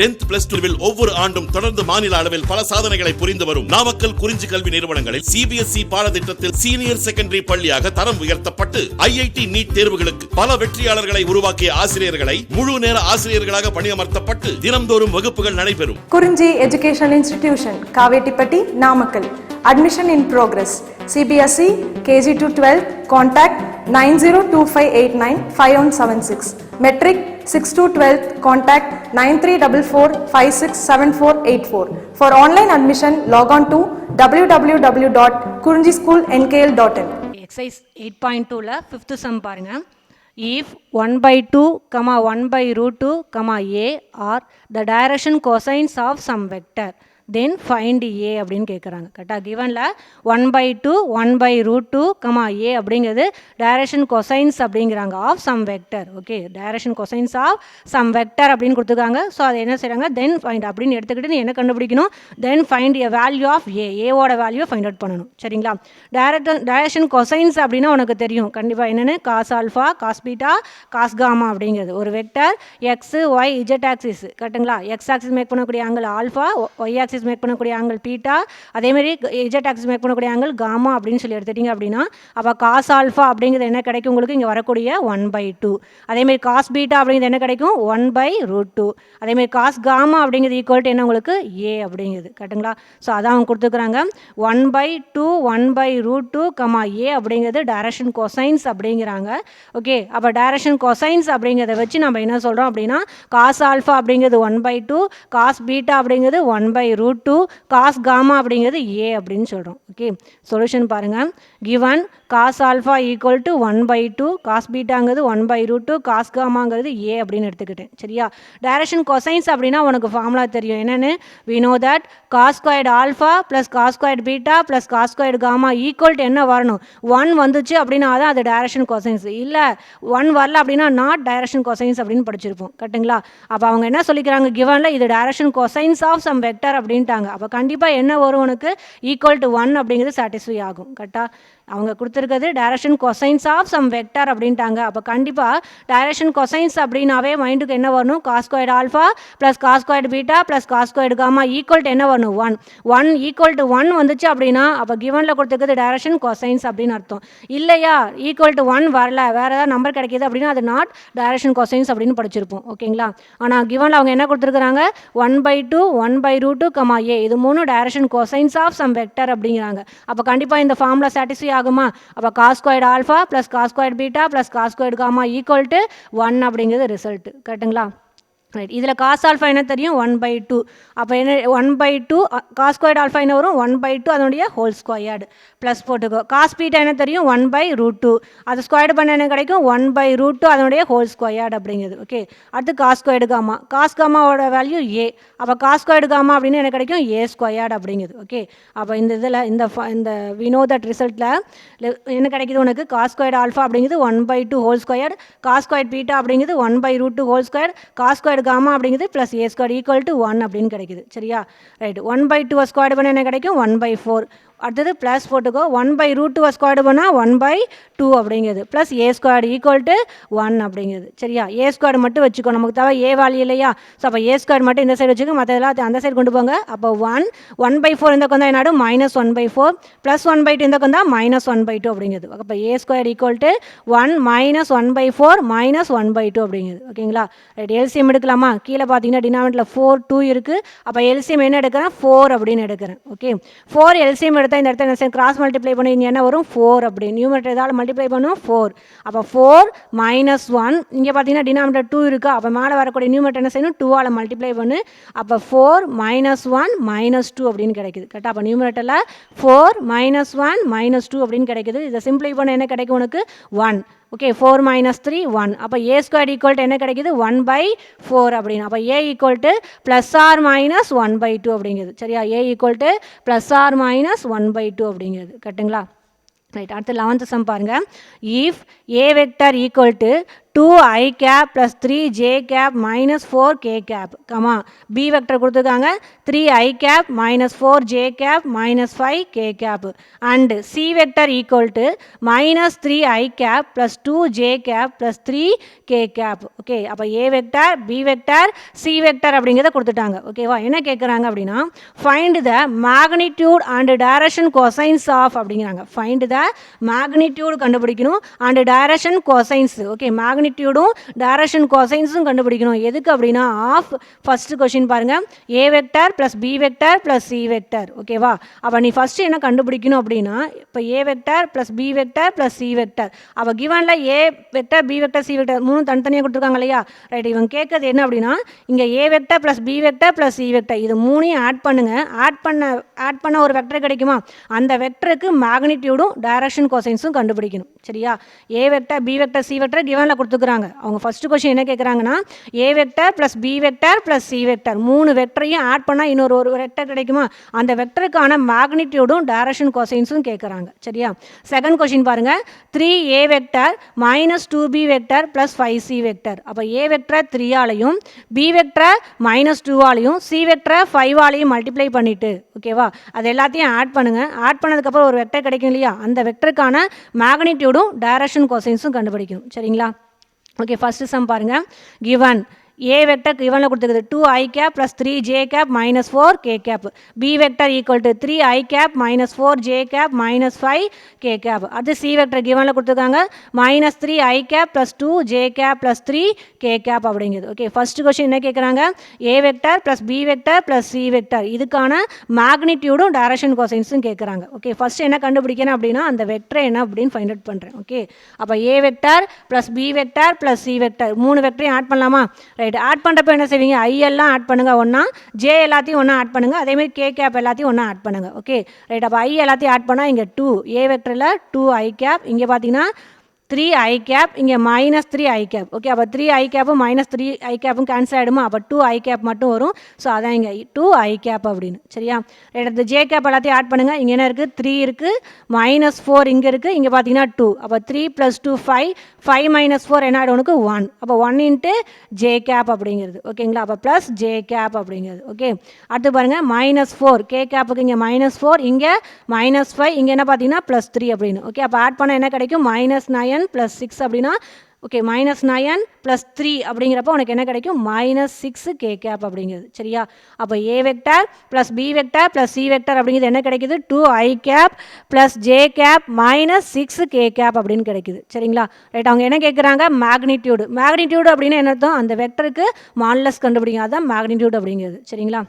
10th plus 2 ஒவ்வொரு ஆண்டும் தொடர்ந்து மாநில அளவில் பல சாதனைகளை புரிந்து வரும் நாமக்கல் குறிஞ்சி கல்வி நிறுவனங்களில் CBSE பாடத்திட்டத்தில் சீனியர் செகண்டரி பள்ளியாக தரம் உயர்த்தப்பட்டு IIT நீட் தேர்வுகளுக்கு பல வெற்றியாளர்களை உருவாக்கிய ஆசிரியர்களை முழு நேர ஆசிரியர்களாக பணியமர்த்தப்பட்டு தினம்தோறும் வகுப்புகள் நடைபெறும். குறிஞ்சி educational institution, Kavettipatti, Namakkal. Admission in progress. CBSE KG to 12. Contact 9025895176. Metric 6 to 12. Contact 9344567484. For online admission, log on to www.kurinjischoolnkl.in. Exercise 8.2 ல 5th sum பாருங்க. If 1/2, 1/√2, a are the direction cosines of some vector, then find a அப்படின்னு கேட்குறாங்க. கரெக்டாக கிவனில் 1/2, 1/√2, a அப்படிங்கிறது direction cosines அப்படிங்கிறாங்க of some vector. Okay, direction cosines of some vector அப்படின்னு கொடுத்துருக்காங்க. ஸோ அதை என்ன செய்கிறாங்க, தென் ஃபைண்ட் அப்படின்னு எடுத்துக்கிட்டு நீ என்ன கண்டுபிடிக்கணும், then find a value of ஏவோட வேல்யூ ஃபைண்ட் அவுட் பண்ணணும். சரிங்களா? டைரக்ஷன் கொசைன்ஸ் அப்படின்னா உனக்கு தெரியும் கண்டிப்பாக என்னென்னு, cos alpha, cos beta, cos gamma அப்படிங்கிறது ஒரு vector X Y Z axis. கரெக்டுங்களா? எக்ஸ் ஆக்சிஸ் மேக் பண்ணக்கூடிய angle alpha, Y axis make பண்ணக்கூடிய ஆங்கிள் பீட்டா, அதேமாதிரி இஜெட் ஆக்சிஸ் மேக் பண்ணக்கூடிய ஆங்கிள் காமா அப்படின்னு சொல்லி எடுத்துட்டீங்க அப்படின்னா அப்போ காஸ் ஆல்ஃபா அப்படிங்கிறது என்ன கிடைக்கும் உங்களுக்கு, இங்கே வரக்கூடிய 1/2. அதேமாதிரி காஸ் பீட்டா அப்படிங்கிறது என்ன கிடைக்கும், 1/√2. அதேமாதிரி காஸ் காமா அப்படிங்கிறது ஈக்குவல் டு என்ன உங்களுக்கு, ஏ அப்படிங்கிறது. கரெக்டுங்களா? ஸோ அதான் அவங்க கொடுத்துருக்குறாங்க. 1/2, 1/√2, ஏ அப்படிங்கிறது டைரக்ஷன் கொசைன்ஸ் அப்படிங்கிறாங்க. ஓகே, அப்போ டைரக்ஷன் கொசைன்ஸ் அப்படிங்கிறத வச்சு நம்ம என்ன சொல்கிறோம் அப்படின்னா, காஸ் ஆல்ஃபா அப்படிங்கிறது 1/2, காஸ் பீட்டா அப்படிங்கிறது 1/√2, காஸ் காமா அப்படிங்கிறது ஏ அப்படின்னு சொல்கிறோம். ஓகே, சொல்யூஷன் பாருங்கள். Given cos alpha equal to 1/2, cos பீட்டாங்கிறது 1/√2, காஸ் காமாங்கிறது ஏ அப்படின்னு எடுத்துக்கிட்டேன். சரியா? டைரக்ஷன் கொசைன்ஸ் அப்படின்னா உனக்கு ஃபார்முலா தெரியும் என்னென்னு, we know that cos squared alpha plus cos squared beta plus cos squared gamma equal to என்ன வரணும், 1 வந்துச்சு அப்படின்னா தான் அது டைரக்ஷன் கொசைன்ஸ். இல்லை 1 வரல அப்படின்னா நாட் டைரக்ஷன் கொசைன்ஸ் அப்படின்னு படிச்சிருப்போம். கரெக்டுங்களா? அப்போ அவங்க என்ன சொல்லிக்கிறாங்க, கிவனில் இது direction cosines of some vector அப்படின்ட்டாங்க. அப்போ கண்டிப்பாக என்ன வரும் உனக்கு, ஈக்குவல் டு 1 அப்படிங்கிறது சாட்டிஸ்ஃபை ஆகும். கரெக்டாக? அவங்க கொடுத்துருக்கிறது direction cosines of some vector அப்படின்ட்டாங்க. அப்போ கண்டிப்பாக டைரக்ஷன் கொசைன்ஸ் அப்படின்னாவே மைண்டுக்கு என்ன வரணும், cos squared alpha plus cos squared beta plus cos squared gamma equal to என்ன வரணும், 1 ஈக்குவல் டு 1 வந்துச்சு அப்படின்னா அப்போ கிவனில் கொடுத்துருக்கிறது டைரக்ஷன் கொசைன்ஸ் அப்படின்னு அர்த்தம். இல்லையா ஈக்குவல் டு 1 வரல, வேறு ஏதாவது நம்பர் கிடைக்கிது அப்படின்னா அது நாட் டைரக்ஷன் கொசைன்ஸ் அப்படின்னு படிச்சிருப்போம். ஓகேங்களா? ஆனால் கிவனில் அவங்க என்ன கொடுத்துருக்குறாங்க, 1/2, 1/√2, ஏ இது 3 direction cosines of some vector அப்படிங்கிறாங்க. அப்போ கண்டிப்பாக இந்த ஃபார்முலா சாட்டிஸ்ஃபை ஆகுமா? அப்போ cos squared alpha plus cos squared beta plus cos squared gamma equal to 1 அப்படிங்கிறது ரிசல்ட். கரெக்டுங்களா? ரைட். இதில் காஸ் ஆல்ஃபா என்ன தெரியும், 1/2. அப்போ என்ன 1/2 காஸ் ஸ்கொயர்டு ஆல்ஃபா என்ன வரும், 1/2 அதனுடைய ஹோல் ஸ்கொயர்டு ப்ளஸ் போட்டுக்கோ. காஸ் பீட்டா என்ன தெரியும், 1/√2. அது ஸ்கொயர்டு பண்ண என்ன கிடைக்கும், 1/√2 அதனுடைய ஹோல் ஸ்கொயர்டு அப்படிங்கிறது. ஓகே, அடுத்து காஸ் ஸ்கொயர்டு காமா, காஸ் காமாவோட வேல்யூ ஏ. அப்போ காஸ் ஸ்கொயர்டு காமா அப்படின்னு என்ன கிடைக்கும், ஏ ஸ்கொயர்டு அப்படிங்கிறது. ஓகே, அப்போ இந்த இதில் இந்த we know that ரிசல்ட்டில் என்ன கிடைக்கிது உனக்கு, காஸ் ஸ்கொயர்டு ஆல்ஃபா அப்படிங்கிறது 1/2 whole square, cos squared beta அப்படிங்கிறது 1/√2 whole square, cos squared gamma அப்படிங்கிறது plus A square equal to 1 அப்படின்னு கிடைக்குது. சரியா? ரைட். 1/2 ஸ்கொயர் பண்ண என்ன கிடைக்கும், 1/4. அடுத்தது ப்ளஸ் போட்டுக்கோ, 1/√2 ஸ்கொயர் பண்ணால் 1/2 அப்படிங்கிறது plus A square equal to 1 அப்படிங்கிறது. சரியா? ஏ ஸ்கொயர் மட்டும் வச்சுக்கோ, நமக்கு தேவை ஏ வேல்யூ இல்லையா? ஸோ அப்போ ஏ ஸ்கொயர் மட்டும் இந்த சைடு வச்சுக்கோ, மற்ற எல்லாம் அந்த சைடு கொண்டு போங்க. அப்போ 1/4 இந்த கொண்டா என்னடு -1/4 ப்ளஸ் 1/2 இந்த கொண்டா -1/2 அப்படிங்கிறது. அப்போ ஏ ஸ்கொயர் ஈக்குவல் டு 1 -1/4 -1/2 அப்படிங்கிறது. ஓகேங்களா? ரைட். எல்சிஎம் எடுக்கலாமா? கீழே பார்த்தீங்கன்னா டினாமினேட்டரில் 4 2 இருக்குது. அப்போ எல்சிஎம் என்ன எடுக்கிறேன், 4 அப்படின்னு எடுக்கிறேன். ஓகே, 4 எல்சிஎம் இந்த இடத்துல என்ன கிராஸ் மல்டிப்ளை பண்ணி என்ன வரும், 4 அப்படி. நியூமரேட்டர் ஏதாவது மல்டிப்ளை பண்ணும் 4. அப்போ 4 -1 இங்கே பார்த்தீங்கன்னா டினாமினேட்டர் 2 இருக்கா. அப்போ மேலே வரக்கூடிய நியூமரேட்டர் என்ன செய்யணும், 2ஆல் மல்டிப்ளை பண்ணு. அப்போ 4 -1 -2 அப்படின்னு கிடைக்குது. கரெக்டாக? அப்போ நியூமரேட்டரில் 4 -1 -2 அப்படின்னு கிடைக்குது. இதை சிம்பிளை பண்ண என்ன கிடைக்கும் உனக்கு, 1. ஓகே, 4 - 3 1. அப்போ ஏ ஸ்கொயர் ஈக்குவல் டு என்ன கிடைக்குது, 1/4 அப்படின்னு. அப்போ A equal to plus or minus 1/2 அப்படிங்கிறது. சரியா? A equal to plus or minus 1/2 அப்படிங்கிறது. கரெக்டுங்களா? ரைட். அடுத்து 11th சம் பாருங்க. If A vector equal to 2i cap plus 3j cap minus 4k cap, comma b vector கொடுத்துருக்காங்க 3i cap minus 4j cap minus 5k cap and c vector equal to minus 3i cap plus 2j cap plus 3k cap. Okay, அப்போ a vector b vector c vector அப்படிங்கிறத கொடுத்துட்டாங்க. ஓகேவா, என்ன கேட்குறாங்க அப்படின்னா find the magnitude and direction cosines of அப்படிங்கிறாங்க. Find the magnitude கண்டுபிடிக்கணும் and direction cosines. ஓகே, மேக்னிடியூடும் டைரக்ஷன் கொசைன்ஸும் கண்டுபிடிக்கணும். எதுக்கு அப்படின்னா ஆஃப் ஃபர்ஸ்ட் கொஸ்டின் பாருங்க, A vector plus B vector plus C vector. ஓகேவா, அப்போ நீ ஃபர்ஸ்ட் என்ன கண்டுபிடிக்கணும் அப்படின்னா இப்போ A vector plus B vector plus C vector. அப்போ கிவன்ல ஏ vector B vector C vector மூணு தனித்தனியாக கொடுத்துருக்காங்க இல்லையா. ரைட், இவங்க கேட்கறது என்ன அப்படின்னா இங்கே A vector plus B vector plus C vector இது மூணையும் ஆட் பண்ணுங்க. ஆட் பண்ண ஒரு வெக்டர் கிடைக்குமா, அந்த வெக்டருக்கு மேக்னிடியூடும் டைரக்ஷன் கொசைன்ஸும் கண்டுபிடிக்கணும். சரியா, A vector B vector C vector கிவன்ல கொடுத்துக்கிறாங்க. அவங்க ஃபர்ஸ்ட் கொஸ்டின் என்ன கேட்குறாங்கன்னா A vector plus B vector plus C vector மூணு வெக்டரையும் ஆட் பண்ணால் இன்னொரு வெக்டர் கிடைக்குமா, அந்த வெக்டருக்கான மேக்னிடியூடும் டைரக்ஷன் கொசைன்ஸும் கேட்குறாங்க. சரியா, செகண்ட் கொஸ்டின் பாருங்க, 3a vector minus 2b vector plus 5c vector. அப்போ ஏ வெக்டரை 3ஆலையும் பி வெக்டரை மைனஸ் 2ஆலையும் சி வெக்டரை 5ஆலையும் மல்டிப்ளை பண்ணிட்டு ஓகேவா அது எல்லாத்தையும் ஆட் பண்ணுங்க. ஆட் பண்ணதுக்கப்புறம் ஒரு வெக்டர் கிடைக்கும் இல்லையா, அந்த வெக்டருக்கான மேக்னிடியூடும் டைரக்ஷன் கொசைன்ஸும் கண்டுபிடிக்கணும். சரிங்களா, ஓகே, ஃபர்ஸ்ட் சம் பாருங்க, given A vector given கொடுத்துக்குது 2i cap plus 3j cap minus 4k cap. B vector equal to 3i cap minus 4j cap minus 5k cap. அடுத்து C vector given கொடுத்துருக்காங்க minus 3i cap plus 2j cap plus 3k cap அப்படிங்கிறது. Okay, first question என்ன கேட்குறாங்க, A vector plus B vector plus C vector இதுக்கான மேக்னிடியூடும் direction கொசைன்ஸும் கேட்குறாங்க. Okay, first என்ன கண்டுபிடிக்கணும் அப்படின்னா அந்த வெக்டர் என்ன அப்படின்னு ஃபைண்ட் அவுட் பண்ணுறேன். ஓகே, அப்போ A vector plus B vector plus C vector மூணு வெக்டரையும் ஆட் பண்ணலாமா. ஆட் பண்ணுறப்ப என்ன செய்வீங்க, ஐ எல்லாம் ஆட் பண்ணுங்க ஒன்றா, ஜே எல்லாத்தையும் ஒன்றா ஆட் பண்ணுங்கள், அதேமாதிரி கே கேப் எல்லாத்தையும் ஒன்றா ஆட் பண்ணுங்கள். ஓகே ரைட், அப்போ ஐ எல்லாத்தையும் ஆட் பண்ணால் இங்கே 2 ஏ வெக்டரில் 2i கேப், இங்கே பார்த்தீங்கன்னா 3i கேப், இங்கே மைனஸ் 3i கேப். ஓகே, அப்போ 3i கேப்பும் மைனஸ் 3i கேப்பும் கேன்சல் ஆகிடுமா, அப்போ 2i கேப் மட்டும் வரும். ஸோ அதான் இங்கே 2i கேப் அப்படின்னு. சரியா, எடுத்து ஜே கேப் எல்லாத்தையும் ஆட் பண்ணுங்கள். இங்கே என்ன இருக்குது, 3 இருக்குது, மைனஸ் 4 இங்கே இருக்குது, இங்கே பார்த்தீங்கன்னா 2. அப்போ 3 + 2 5, 5 - 4 என்ன ஆகிடும் உனக்கு 1. அப்போ 1 × ஜே கேப் அப்படிங்கிறது. ஓகேங்களா, அப்போ ப்ளஸ் ஜே கேப் அப்படிங்கிறது. ஓகே, அடுத்து பாருங்கள் -4 கே கேப்புக்கு இங்கே -4, இங்கே -5, இங்கே என்ன பார்த்தீங்கன்னா +3 அப்படின்னு. ஓகே, அப்போ ஆட் பண்ணால் என்ன கிடைக்கும், -9 + 6 அப்படின்னா ஓகே -9 + 3 அப்படிங்கிறப்ப உனக்கு என்ன கிடைக்கும், -6k கேப் அப்படிங்கிறது. சரியா, அப்போ A vector plus B vector plus C vector அப்படிங்கிறது என்ன கிடைக்குது, 2i cap plus J cap -6k cap அப்படின்னு கிடைக்குது. சரிங்களா, ரைட், அவங்க என்ன கேட்குறாங்க, மேக்னிடியூடு. மேக்னிடியூடு அப்படின்னு என்ன அர்த்தம், அந்த வெக்டருக்கு மாடுலஸ் கண்டுபிடிங்க, அதுதான் மேக்னிடியூட் அப்படிங்கிறது. சரிங்களா,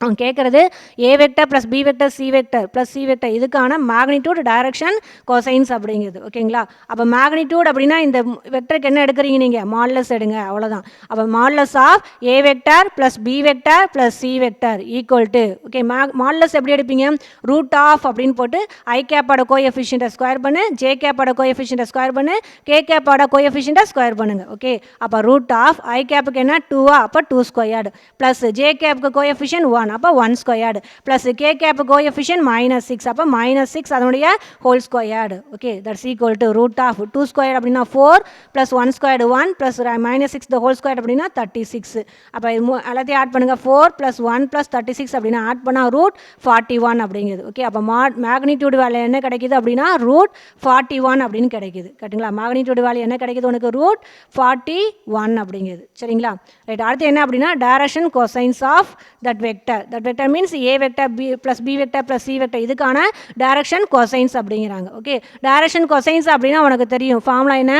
அவங்க கேட்குறது A vector plus B vector C vector plus C vector இதுக்கான மேக்னிடியூட் டைரக்ஷன் கொசைன்ஸ் அப்படிங்கிறது. ஓகேங்களா, அப்போ மேக்னிடியூட் அப்படின்னா இந்த வெக்டருக்கு என்ன எடுக்கிறீங்க நீங்கள், மாடுலஸ் எடுங்க, அவ்வளோதான். அப்போ modulus of A vector plus B vector plus C vector equal to okay modulus எப்படி எடுப்பீங்க, ரூட் ஆஃப் அப்படின்னு போட்டு ஐ கேப்போட கோஎஃபிஷியன்ட்டை ஸ்கொயர் பண்ணு, ஜே கேப்போட கோஎஃபிஷியன்ட்டை ஸ்கொயர் பண்ணு, கே கேப்போட கோஎஃபிஷியன்ட்டை ஸ்கொயர் பண்ணுங்க. ஓகே, அப்போ ரூட் ஆஃப் ஐ கேப்புக்கு என்ன 2 அப்போ 2 ஸ்கொயர்டு ப்ளஸ் ஜே கேப்புக்கு கோஎஃபிஷியன்ட் 1 அப்போ 1 squared plus K cap coefficient -6 அப்போ -6 அதனுடைய whole squared. Okay, that's equal to root of 2 square அப்படின்னா 4 plus 1 squared 1 plus -6 the whole square அப்படின்னா 36. அப்போ எல்லாத்தையும் ஆட் பண்ணுங்கள், 4 + 1 + 36 அப்படின்னா ஆட் பண்ணால் ரூட் 41 அப்படிங்கிறது. ஓகே, அப்போ மேக்னிடியூட் வேல்யூ என்ன கிடைக்கிது அப்படின்னா ரூட் 41 அப்படின்னு கிடைக்கிது. கரெக்டுங்களா, மேக்னிடியூட் வேல்யூ என்ன கிடைக்கிது உனக்கு, ரூட் 41 அப்படிங்கிறது. சரிங்களா, ரைட், அடுத்து என்ன அப்படின்னா direction cosines of that vector. That vector means A vector B plus B vector plus C vector இதுக்கான டைரக்ஷன் கொசைன்ஸ் அப்படிங்கிறாங்க. ஓகே, டைரக்ஷன் கொசைன்ஸ் அப்படின்னா உனக்கு தெரியும் ஃபார்முலா என்ன,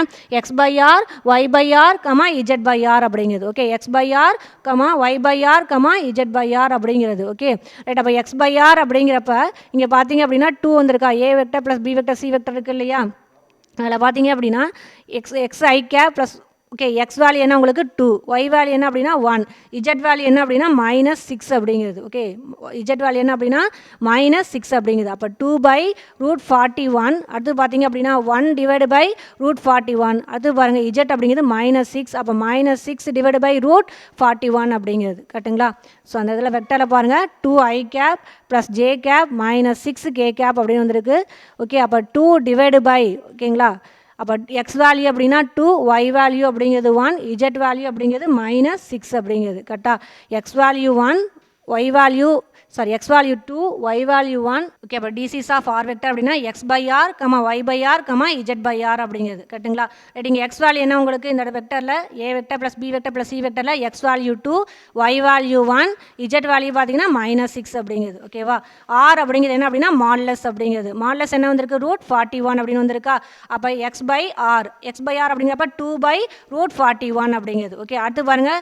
x/r y/r z/r அப்படிங்கிறது. ஓகே, x/r y/r z/r அப்படிங்கிறது. ஓகே ரைட், அப்போ x/r அப்படிங்கிறப்ப இங்கே பார்த்தீங்க அப்படின்னா 2 வந்திருக்கா, A vector plus B vector C vector இருக்கு இல்லையா, அதில் பார்த்தீங்க அப்படின்னா xi cap plus okay X value என்ன உங்களுக்கு 2, ஒய் வேல்யூ என்ன அப்படின்னா 1, இஜெட் வேல்யூ என்ன அப்படின்னா -6 அப்படிங்கிறது. ஓகே, இஜெட் வேல்யூ என்ன அப்படின்னா -6 அப்படிங்கிறது. அப்போ 2/√41 அடுத்து பார்த்தீங்க அப்படின்னா 1/√41 அடுத்து பாருங்கள் இஜெட் அப்படிங்கிறது -6 அப்போ -6/√41 அப்படிங்கிறது. கரெக்டுங்களா, ஸோ அந்த இதில் வெக்டரில் பாருங்கள் 2i cap plus J cap -6k cap அப்படின்னு வந்திருக்கு. ஓகே, அப்போ 2 டிவைடு பை ஓகேங்களா அப்போ எக்ஸ் வேல்யூ அப்படின்னா 2, ஒய் வேல்யூ அப்படிங்கிறது 1, இஜெட் வேல்யூ அப்படிங்கிறது -6 அப்படிங்கிறது கரெக்டாக. X value 1, Y value x value 2, y value 1. Okay, அப்போ DCs of R vector அப்படின்னா x by R, y by R, z by R அப்படிங்கிறது கரெக்டுங்களா. ரைட், இங்கே x வேல்யூ என்ன உங்களுக்கு இந்த வெக்டரில் a vector plus b vector plus c வெக்டரில் x value 2, y value 1, z value பார்த்தீங்கன்னா -6 அப்படிங்கிறது. ஓகேவா. R அப்படிங்கிறது என்ன அப்படின்னா மாட்லஸ் அப்படிங்கிறது. மாட்லஸ் என்ன வந்திருக்கு √41 அப்படின்னு வந்திருக்கா. அப்போ x by R அப்படிங்கிறப்ப 2 by √41 அப்படிங்கிறது. ஓகே, அடுத்து பாருங்கள்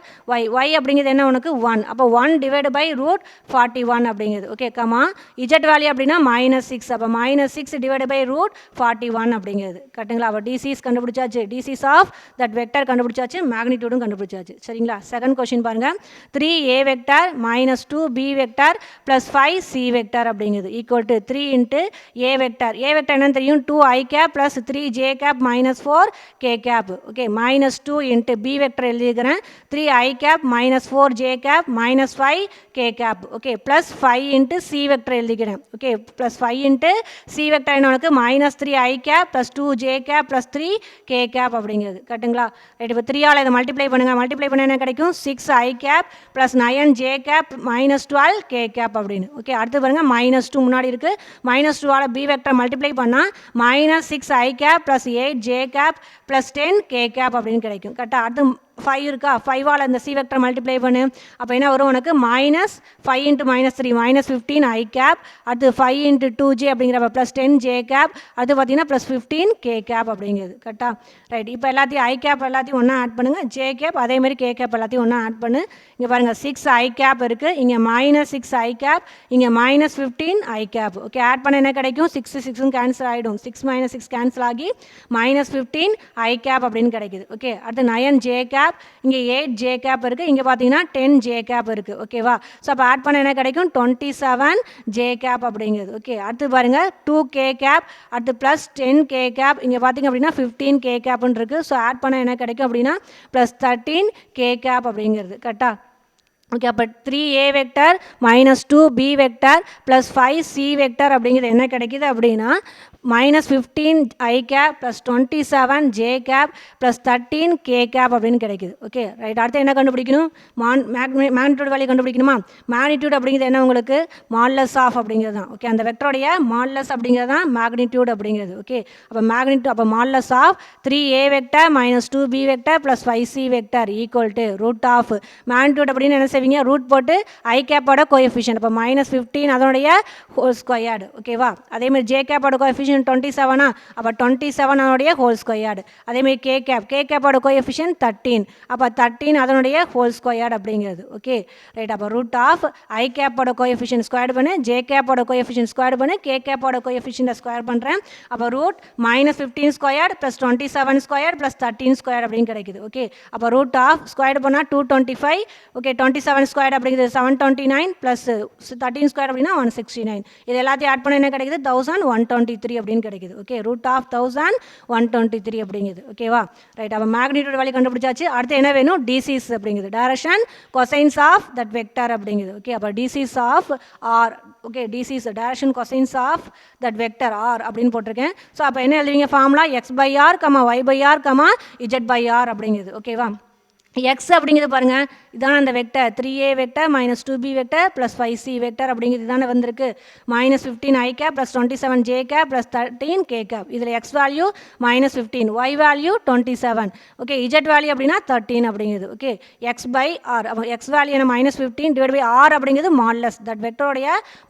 y அப்படிங்கிறது என்ன உனக்கு 1. அப்போ 1 டிவைடு பை √41 அப்படிங்கிறது. ஓகே, கமா இஜெட் வேல்யூ அப்படின்னா -6. அப்போ -6 டிவைட் பை √41 அப்படிங்கிறது கரெக்டுங்களா. அப்போ டிசிஸ் கண்டுபிடிச்சாச்சு, டிசிஸ் ஆஃப் தட் வெக்டர் கண்டுபிடிச்சாச்சு, மேக்னிடியூடும் கண்டுபிடிச்சாச்சு. சரிங்களா. செகண்ட் கொஸ்டின் பாருங்க. 3a vector -2b vector plus 5c vector அப்படிங்கிறது equal to 3 into a vector. a vector என்னன்னு தெரியும் 2i cap plus 3j cap -4k cap. Okay, -2 into b vector எழுதிக்கிறேன் 3i cap -4j cap -5k cap. Okay, plus 5 into C vector எழுதிக்கிறேன். Okay, plus 5 into C vector என்ன உனக்கு -3i cap plus 2j cap plus 3k cap அப்படிங்கிறது கரெக்டுங்களா. Right, இப்போ 3ஆல் இதை multiply பண்ணுங்கள். Multiply பண்ண என்ன கிடைக்கும் 6i cap plus 9j cap -12k cap அப்படின்னு. ஓகே, அடுத்து பாருங்கள் -2 முன்னாடி இருக்குது. -2ஆல் பி வெக்டர் மல்டிப்ளை பண்ணால் -6i cap plus 8j cap plus 10k cap அப்படின்னு கிடைக்கும் கரெக்டாக. அடுத்து 5 இருக்கா, 5ஆல் இந்த சி வெக்டர் மல்டிப்ளை பண்ணு. அப்போ என்ன வரும் உனக்கு -5 இன்ட்டு -3 -15i கேப். அடுத்து 5 இன்ட்டு 2j அப்படிங்கிறப்ப ப்ளஸ் 10j கேப். அடுத்து பார்த்தீங்கன்னா ப்ளஸ் 15k கேப் அப்படிங்கிறது கரெக்டாக. ரைட், இப்போ எல்லாத்தையும் ஐ கேப் எல்லாத்தையும் ஒன்றா ஆட் பண்ணுங்கள். ஜே கேப் அதேமாதிரி கே கேப் எல்லாத்தையும் ஒன்றா ஆட் பண்ணு. இங்கே பாருங்கள் 6i கேப் இருக்குது, இங்கே -6i கேப், இங்கே -15i கேப். ஓகே, ஆட் பண்ண என்ன கிடைக்கும் 6 6 கேன்சல் ஆகிடும். 6 - 6 கேன்சல் ஆகி -15i கேப் அப்படின்னு கிடைக்குது. ஓகே, அடுத்து 9j கேப், இங்கே 8j கேப் இருக்குது, இங்கே பார்த்தீங்கன்னா 10j கேப் இருக்குது. ஓகேவா. ஸோ அப்போ ஆட் பண்ண என்ன கிடைக்கும் 27j கேப் அப்படிங்கிறது. ஓகே, அடுத்து பாருங்கள் 2k கேப், அடுத்து ப்ளஸ் 10k கேப், இங்கே பார்த்தீங்க அப்படின்னா 15k கேப்னு இருக்குது. ஸோ ஆட் பண்ண என்ன கிடைக்கும் அப்படின்னா ப்ளஸ் 13k கேப் அப்படிங்கிறது கரெக்டாக. ஓகே, அப்போ 3a vector -2b vector plus 5c vector அப்படிங்கிறது என்ன கிடைக்கிது அப்படின்னா -15i cap plus 27j cap plus 13k cap அப்படின்னு கிடைக்குது. ஓகே, ரைட், அடுத்து என்ன கண்டுபிடிக்கணும் மேக்னிடியூட் வேல்யூ கண்டுபிடிக்கணுமா. மேக்னிடியூட் அப்படிங்கிறது என்ன உங்களுக்கு மாட்லஸ் ஆஃப் அப்படிங்கிறது தான். ஓகே, அந்த வெக்டருடைய மாட்லஸ் அப்படிங்கிறது தான் மேக்னிடியூட் அப்படிங்கிறது. ஓகே, அப்போ மேக்னிடியூட் அப்போ modulus of 3a vector -2b vector plus 5c vector equal to root of magnitude அப்படின்னு என்ன செய்வீங்க ரூட் போட்டு ஐ கேப்போட கோஎஃபிஷியன்ட். அப்போ -15 அதனுடைய ஹோல் ஸ்கொயர்டு. ஓகேவா. அதேமாதிரி ஜே கேப்போட கோஎஃபிஷியன்ட் 27. அப்போ 27 அதனுடைய ஹோல் ஸ்கொயர்டு. அதேமாதிரி கே கேப்போட கோஎஃபிஷியன்ட் 13. அப்போ 13 அதனுடைய ஹோல் ஸ்கொயர்டு அப்படிங்கிறது. Okay, right. அப்போ ரூட் ஆஃப் ஐ கேப்போட கோஎஃபிஷியன்ட் ஸ்கொயர் பண்ணு, ஜே கேப்போட கோஎஃபிஷியன்ட் ஸ்கொயர் பண்ணு, கே கேப்போட கோஎஃபிஷியன்ட் ஸ்கொயர் பண்ணுறேன். அப்போ root -15 square plus 27 square plus 13 square அப்படின்னு கிடைக்குது. ஓகே, அப்போ ரூட் ஆஃப் ஸ்கொயர் பண்ணால் 225. ஓகே, 27 ஸ்கொயர் அப்படிங்கிறது 729 ப்ளஸ் 13 ஸ்கொயர் அப்படின்னா 169. இது எல்லாத்தையும் ஆட் பண்ண என்ன கிடைக்குது 1123 அப்படின்னு கிடைக்குது. ஓகே, ரூட் ஆஃப் 1123 அப்படிங்கிறது. ஓகேவா. ரைட், அப்போ மேக்னிடியூட் வேல்யூ கண்டுபிடிச்சாச்சு. அடுத்து என்ன வேணும் டிசிஸ் அப்படிங்கிறது direction cosines of that vector அப்படிங்கிறது. ஓகே, அப்போ DCs of R. Okay, DCs direction cosines of that vector R அப்படின்னு போட்டிருக்கேன். ஸோ அப்போ என்ன எழுதுவீங்க ஃபார்முலா x/r, y/r, z/r அப்படிங்கிறது. ஓகேவா. எக்ஸ் அப்படிங்கிறது பாருங்கள் இதான அந்த vector 3a vector -2b vector plus 5c vector அப்படிங்கிறது தானே வந்திருக்கு. -15i cap plus 27j cap plus 13k cap. இதில் x value -15, y value 27. Okay, z value அப்படின்னா 13 அப்படிங்கிறது. Okay, x/r. அப்போ எக்ஸ் வேல்யூ என்ன -15 டிவைட் பை ஆர் அப்படிங்கிறது மாட்லஸ் தட் வெக்டருடைய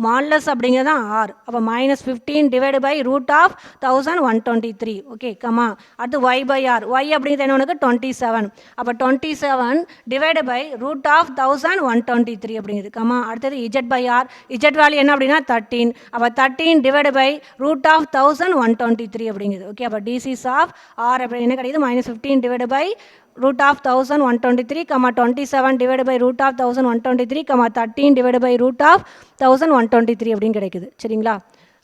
மாட்லஸ் அப்படிங்கிறது தான் ஆர். அப்போ -15 divide by root of 1123. Okay, comma. அடுத்து y/r. ஒய் அப்படிங்கிறது என்ன உனக்கு 27. அப்போ 27 டிவைடு பை ரூட் ஆஃப் 1123 அப்படிங்கிறது கமா. அடுத்தது z/r. இஜெட் வேல்யூ என்ன அப்படின்னா 13. அப்போ 13 டிவைடு பை ரூட் ஆஃப் 1123 அப்படிங்கிறது. ஓகே, அப்போ டிசிஸ் ஆஃப் ஆர் அப்படி என்ன கிடைக்குது -15 divide by root of 1123, 27 divided by root of 1123, 13 divided by root of 1123 அப்படின்னு கிடைக்குது. சரிங்களா.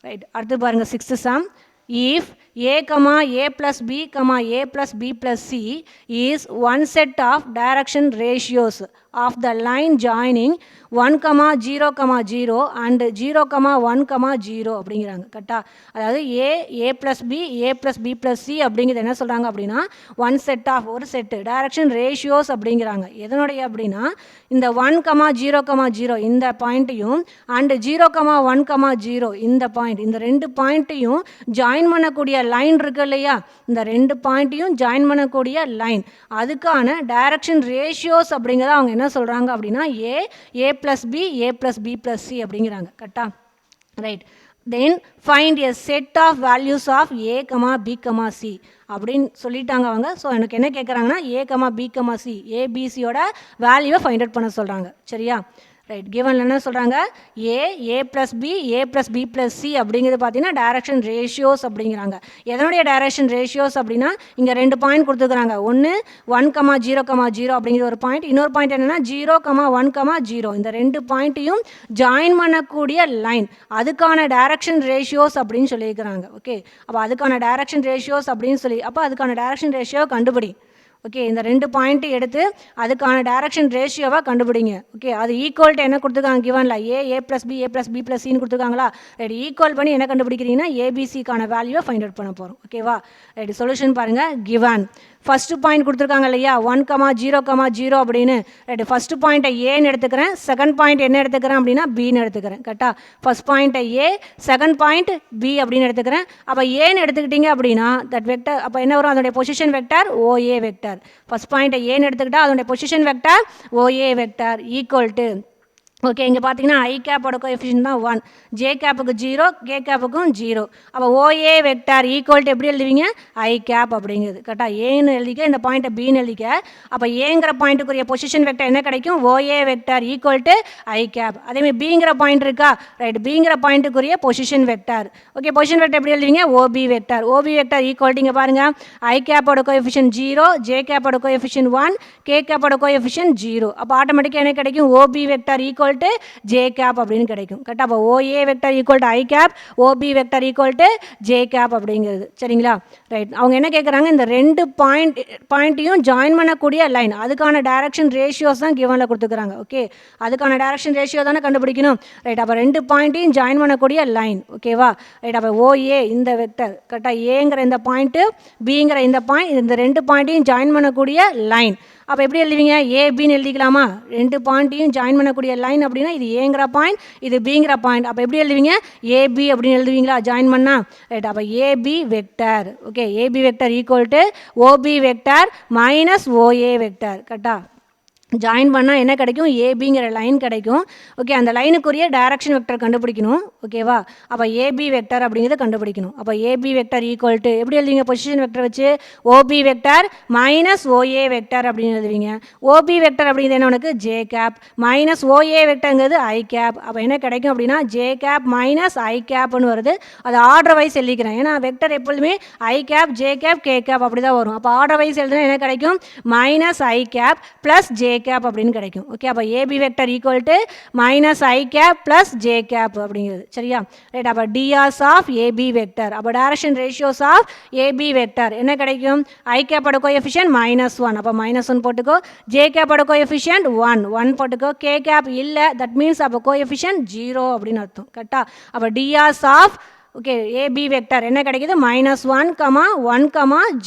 ரைட், அடுத்து பாருங்கள் 6th sum. If A comma A plus B comma A plus B plus C is one set of direction ratios of the line joining 1 comma 0 comma 0 and 0 comma 1 comma 0 அப்படிங்கிறாங்க கரெக்டாக. அதாவது A plus B A plus B plus C அப்படிங்கிறது என்ன சொல்கிறாங்க அப்படின்னா one set of ஒரு set direction ratios அப்படிங்கிறாங்க. எதனுடைய அப்படின்னா இந்த 1 comma 0 comma 0 இந்த பாயிண்ட்டையும் அண்டு 0 comma 1 comma 0 இந்த பாயிண்ட், இந்த ரெண்டு பாயிண்ட்டையும் ஜாயின் பண்ணக்கூடிய லைன் இருக்கு இல்லையா, இந்த ரெண்டு பாயிண்ட்டையும் ஜாயின் பண்ணக்கூடிய லைன், அதுக்கான டைரக்ஷன் ரேஷியோஸ் அப்படிங்கிறத அவங்க என்ன சொல்கிறாங்க அப்படின்னா A plus B A plus B plus C அப்படிங்கிறாங்க கரெக்டா. Right. Then find a set of values of A, B, C அப்படின்னு சொல்லிட்டாங்க அவங்க. ஸோ எனக்கு என்ன கேட்குறாங்கன்னா A, B, C ஏபிசியோட வேல்யூவை ஃபைண்ட் அவுட் பண்ண சொல்கிறாங்க. சரியா. ரைட். கிவனில் என்ன சொல்கிறாங்க, A plus B A plus B plus C அப்படிங்கிறது பார்த்தீங்கன்னா டைரக்ஷன் ரேஷியோஸ் அப்படிங்கிறாங்க. எதனுடைய டைரக்ஷன் ரேஷியோஸ் அப்படின்னா இங்கே ரெண்டு பாயிண்ட் கொடுத்துருக்குறாங்க. ஒன்று 1 comma 0 comma 0 அப்படிங்கிற ஒரு பாயிண்ட், இன்னொரு பாயிண்ட் என்னென்னா 0 comma 1 comma 0. இந்த ரெண்டு பாயிண்ட்டையும் ஜாயின் பண்ணக்கூடிய லைன், அதுக்கான டைரக்ஷன் ரேஷியோஸ் அப்படின்னு சொல்லியிருக்கிறாங்க. ஓகே. அப்போ அதுக்கான டைரக்ஷன் ரேஷியோஸ் அப்படின்னு சொல்லி அப்போ அதுக்கான டைரக்ஷன் ரேஷியோவை கண்டுபிடி. ஓகே. இந்த ரெண்டு பாயிண்ட்டு எடுத்து அதுக்கான டைரக்ஷன் ரேஷியோவாக கண்டுபிடிங்க. ஓகே. அது ஈக்குவல்ட்டு என்ன கொடுத்துருக்காங்க கிவனில் A plus B A plus B plus Cன்னு கொடுத்துருக்காங்களா. ரைட். ஈக்குவல் பண்ணி என்ன கண்டுபிடிக்கிறீங்கன்னா ஏபிசிக்கான வேல்யூவை ஃபைண்ட் அவுட் பண்ண போகிறோம். ஓகேவா. ரைட். சொல்யூஷன் பாருங்கள். கிவன் ஃபஸ்ட்டு பாயிண்ட் கொடுத்துருக்காங்க இல்லையா 1 comma 0 comma 0 அப்படின்னு. ரைட்டு. ஃபஸ்ட்டு பாயிண்ட்டை ஏன்னு எடுத்துக்கிறேன், செகண்ட் பாயிண்ட் என்ன எடுத்துக்கிறேன் அப்படின்னா பின்னு எடுத்துக்கிறேன் கரெக்டாக. ஃபஸ்ட் பாயிண்ட்டை A, செகண்ட் பாயிண்ட் B அப்படின்னு எடுத்துக்கிறேன். அப்போ ஏன்னு எடுத்துக்கிட்டீங்க அப்படின்னா தட் வெக்டர் அப்போ என்ன வரும், அதனுடைய position vector OA vector. First பாயிண்ட்டை ஏன்னு எடுத்துக்கிட்டால் அதனுடைய position vector OA vector equal to okay. இங்கே பார்த்தீங்கன்னா ஐ கேப்போட கோஎஃபிஷியன்ட் தான் 1, ஜே கேப்புக்கு 0 கே கேப்புக்கும் 0. அப்போ ஓஏ வெக்டார் ஈக்குவல் டு எப்படி எழுதுவீங்க, ஐ கேப் அப்படிங்கிறது கரெக்டாக. ஏன்னு எழுதிக்க, இந்த பாயிண்ட்டை பின்னு எழுதிக்க. அப்போ ஏங்கிற பாயிண்ட்டுக்குரிய பொசிஷன் வெக்டர் என்ன கிடைக்கும், OA vector equal to i cap. அதேமாதிரி பிங்கிற பாயிண்ட் இருக்கா, ரைட். பிங்கிற பாயிண்ட்டுக்குரிய position vector. Okay. Position vector எப்படி எழுதுவீங்க, OB vector. OB vector equal to இங்கே பாருங்கள் ஐ கேப்போட கோஎஃபிஷியன்ட் 0, ஜே கேப்போட கோஎஃபிஷியன்ட் 1, கே கேப்போட கோஎஃபிஷியன்ட் 0. அப்போ ஆட்டோமேட்டிக்காக என்ன கிடைக்கும், OB vector equal to j cap அப்படின்னு கிடைக்கும் கரெக்டாக. அப்போ OA vector equal to i cap, OB vector equal to j cap அப்படிங்கிறது. சரிங்களா. ரைட். அவங்க என்ன கேட்குறாங்க, இந்த ரெண்டு பாயிண்ட்டையும் ஜாயின் பண்ணக்கூடிய லைன், அதுக்கான டைரக்ஷன் ரேஷியோஸ் தான் கிவனில் கொடுத்துக்கிறாங்க. ஓகே. அதுக்கான டைரக்ஷன் ரேஷியோ தானே கண்டுபிடிக்கணும். ரைட். அப்போ ரெண்டு பாயிண்ட்டையும் ஜாயின் பண்ணக்கூடிய லைன். ஓகேவா. ரைட். அப்போ ஓஏ இந்த வெக்டர் கரெக்டாக, ஏங்கிற இந்த பாயிண்ட்டு பிங்கிற இந்த பாயிண்ட், இந்த ரெண்டு பாயிண்ட்டையும் ஜாயின் பண்ணக்கூடிய லைன். அப்போ எப்படி எழுதுவீங்க, ஏபின்னு எழுதிக்கலாமா. ரெண்டு பாயிண்ட்டையும் ஜாயின் பண்ணக்கூடிய லைன் அப்படின்னா இது ஏங்கிற பாயிண்ட், இது பிங்கிற பாயிண்ட். அப்போ எப்படி எழுதுவீங்க, ஏபி அப்படின்னு எழுதுவீங்களா ஜாயின் பண்ணால். ரைட். அப்போ AB vector. Okay. AB vector equal to OB vector minus OA vector கரெக்டாக. ஜாயின் பண்ணால் என்ன கிடைக்கும், ஏபிங்கிற லைன் கிடைக்கும். ஓகே. அந்த லைனுக்குரிய டைரக்ஷன் வெக்டர் கண்டுபிடிக்கணும். ஓகேவா. அப்போ ஏபி வெக்டர் அப்படிங்கிறத கண்டுபிடிக்கணும். அப்போ ஏபி வெக்டர் ஈக்குவல் டு எப்படி எழுதுவீங்க, பொசிஷன் வெக்டர் வச்சு OB vector minus OA vector அப்படின்னு எழுதுவீங்க. ஓபி வெக்டர் அப்படிங்கிறது என்ன உனக்கு, ஜே கேப் மைனஸ் ஓஏ வெக்டருங்கிறது ஐ கேப். அப்போ என்ன கிடைக்கும் அப்படின்னா ஜே கேப் மைனஸ் ஐ கேப்னு வருது. அது ஆர்டர் வைஸ் எழுதிக்கிறேன், ஏன்னா வெக்டர் எப்பொழுதுமே i cap j cap k cap அப்படி தான் வரும். அப்போ ஆர்டர் வைஸ் எழுதுனா என்ன கிடைக்கும், மைனஸ் ஐ கேப் ப்ளஸ் ஜே கேப் அப்படின்னு கிடைக்கும். ஓகே. அப்போ AB vector equal to minus I cap plus J cap அப்படிங்கிறது. சரியா. ரைட். அப்போ டிஆர்ஸ் ஆஃப் ஏபி வெக்டர். அப்போ direction ratios of AB vector என்ன கிடைக்கும், ஐ கேப்போட கோஎஃபிஷியன்ட் -1, அப்போ -1 போட்டுக்கோ. ஜே கேப்போட கோஎஃபிஷியன்ட் 1 போட்டுக்கோ. கே கேப் இல்லை, தட் மீன்ஸ் அப்போ கோஎஃபிஷியன்ட் 0 அப்படின்னு அர்த்தம் கரெக்டாக. அப்போ DRs of okay AB vector என்ன கிடைக்குது, -1, 1,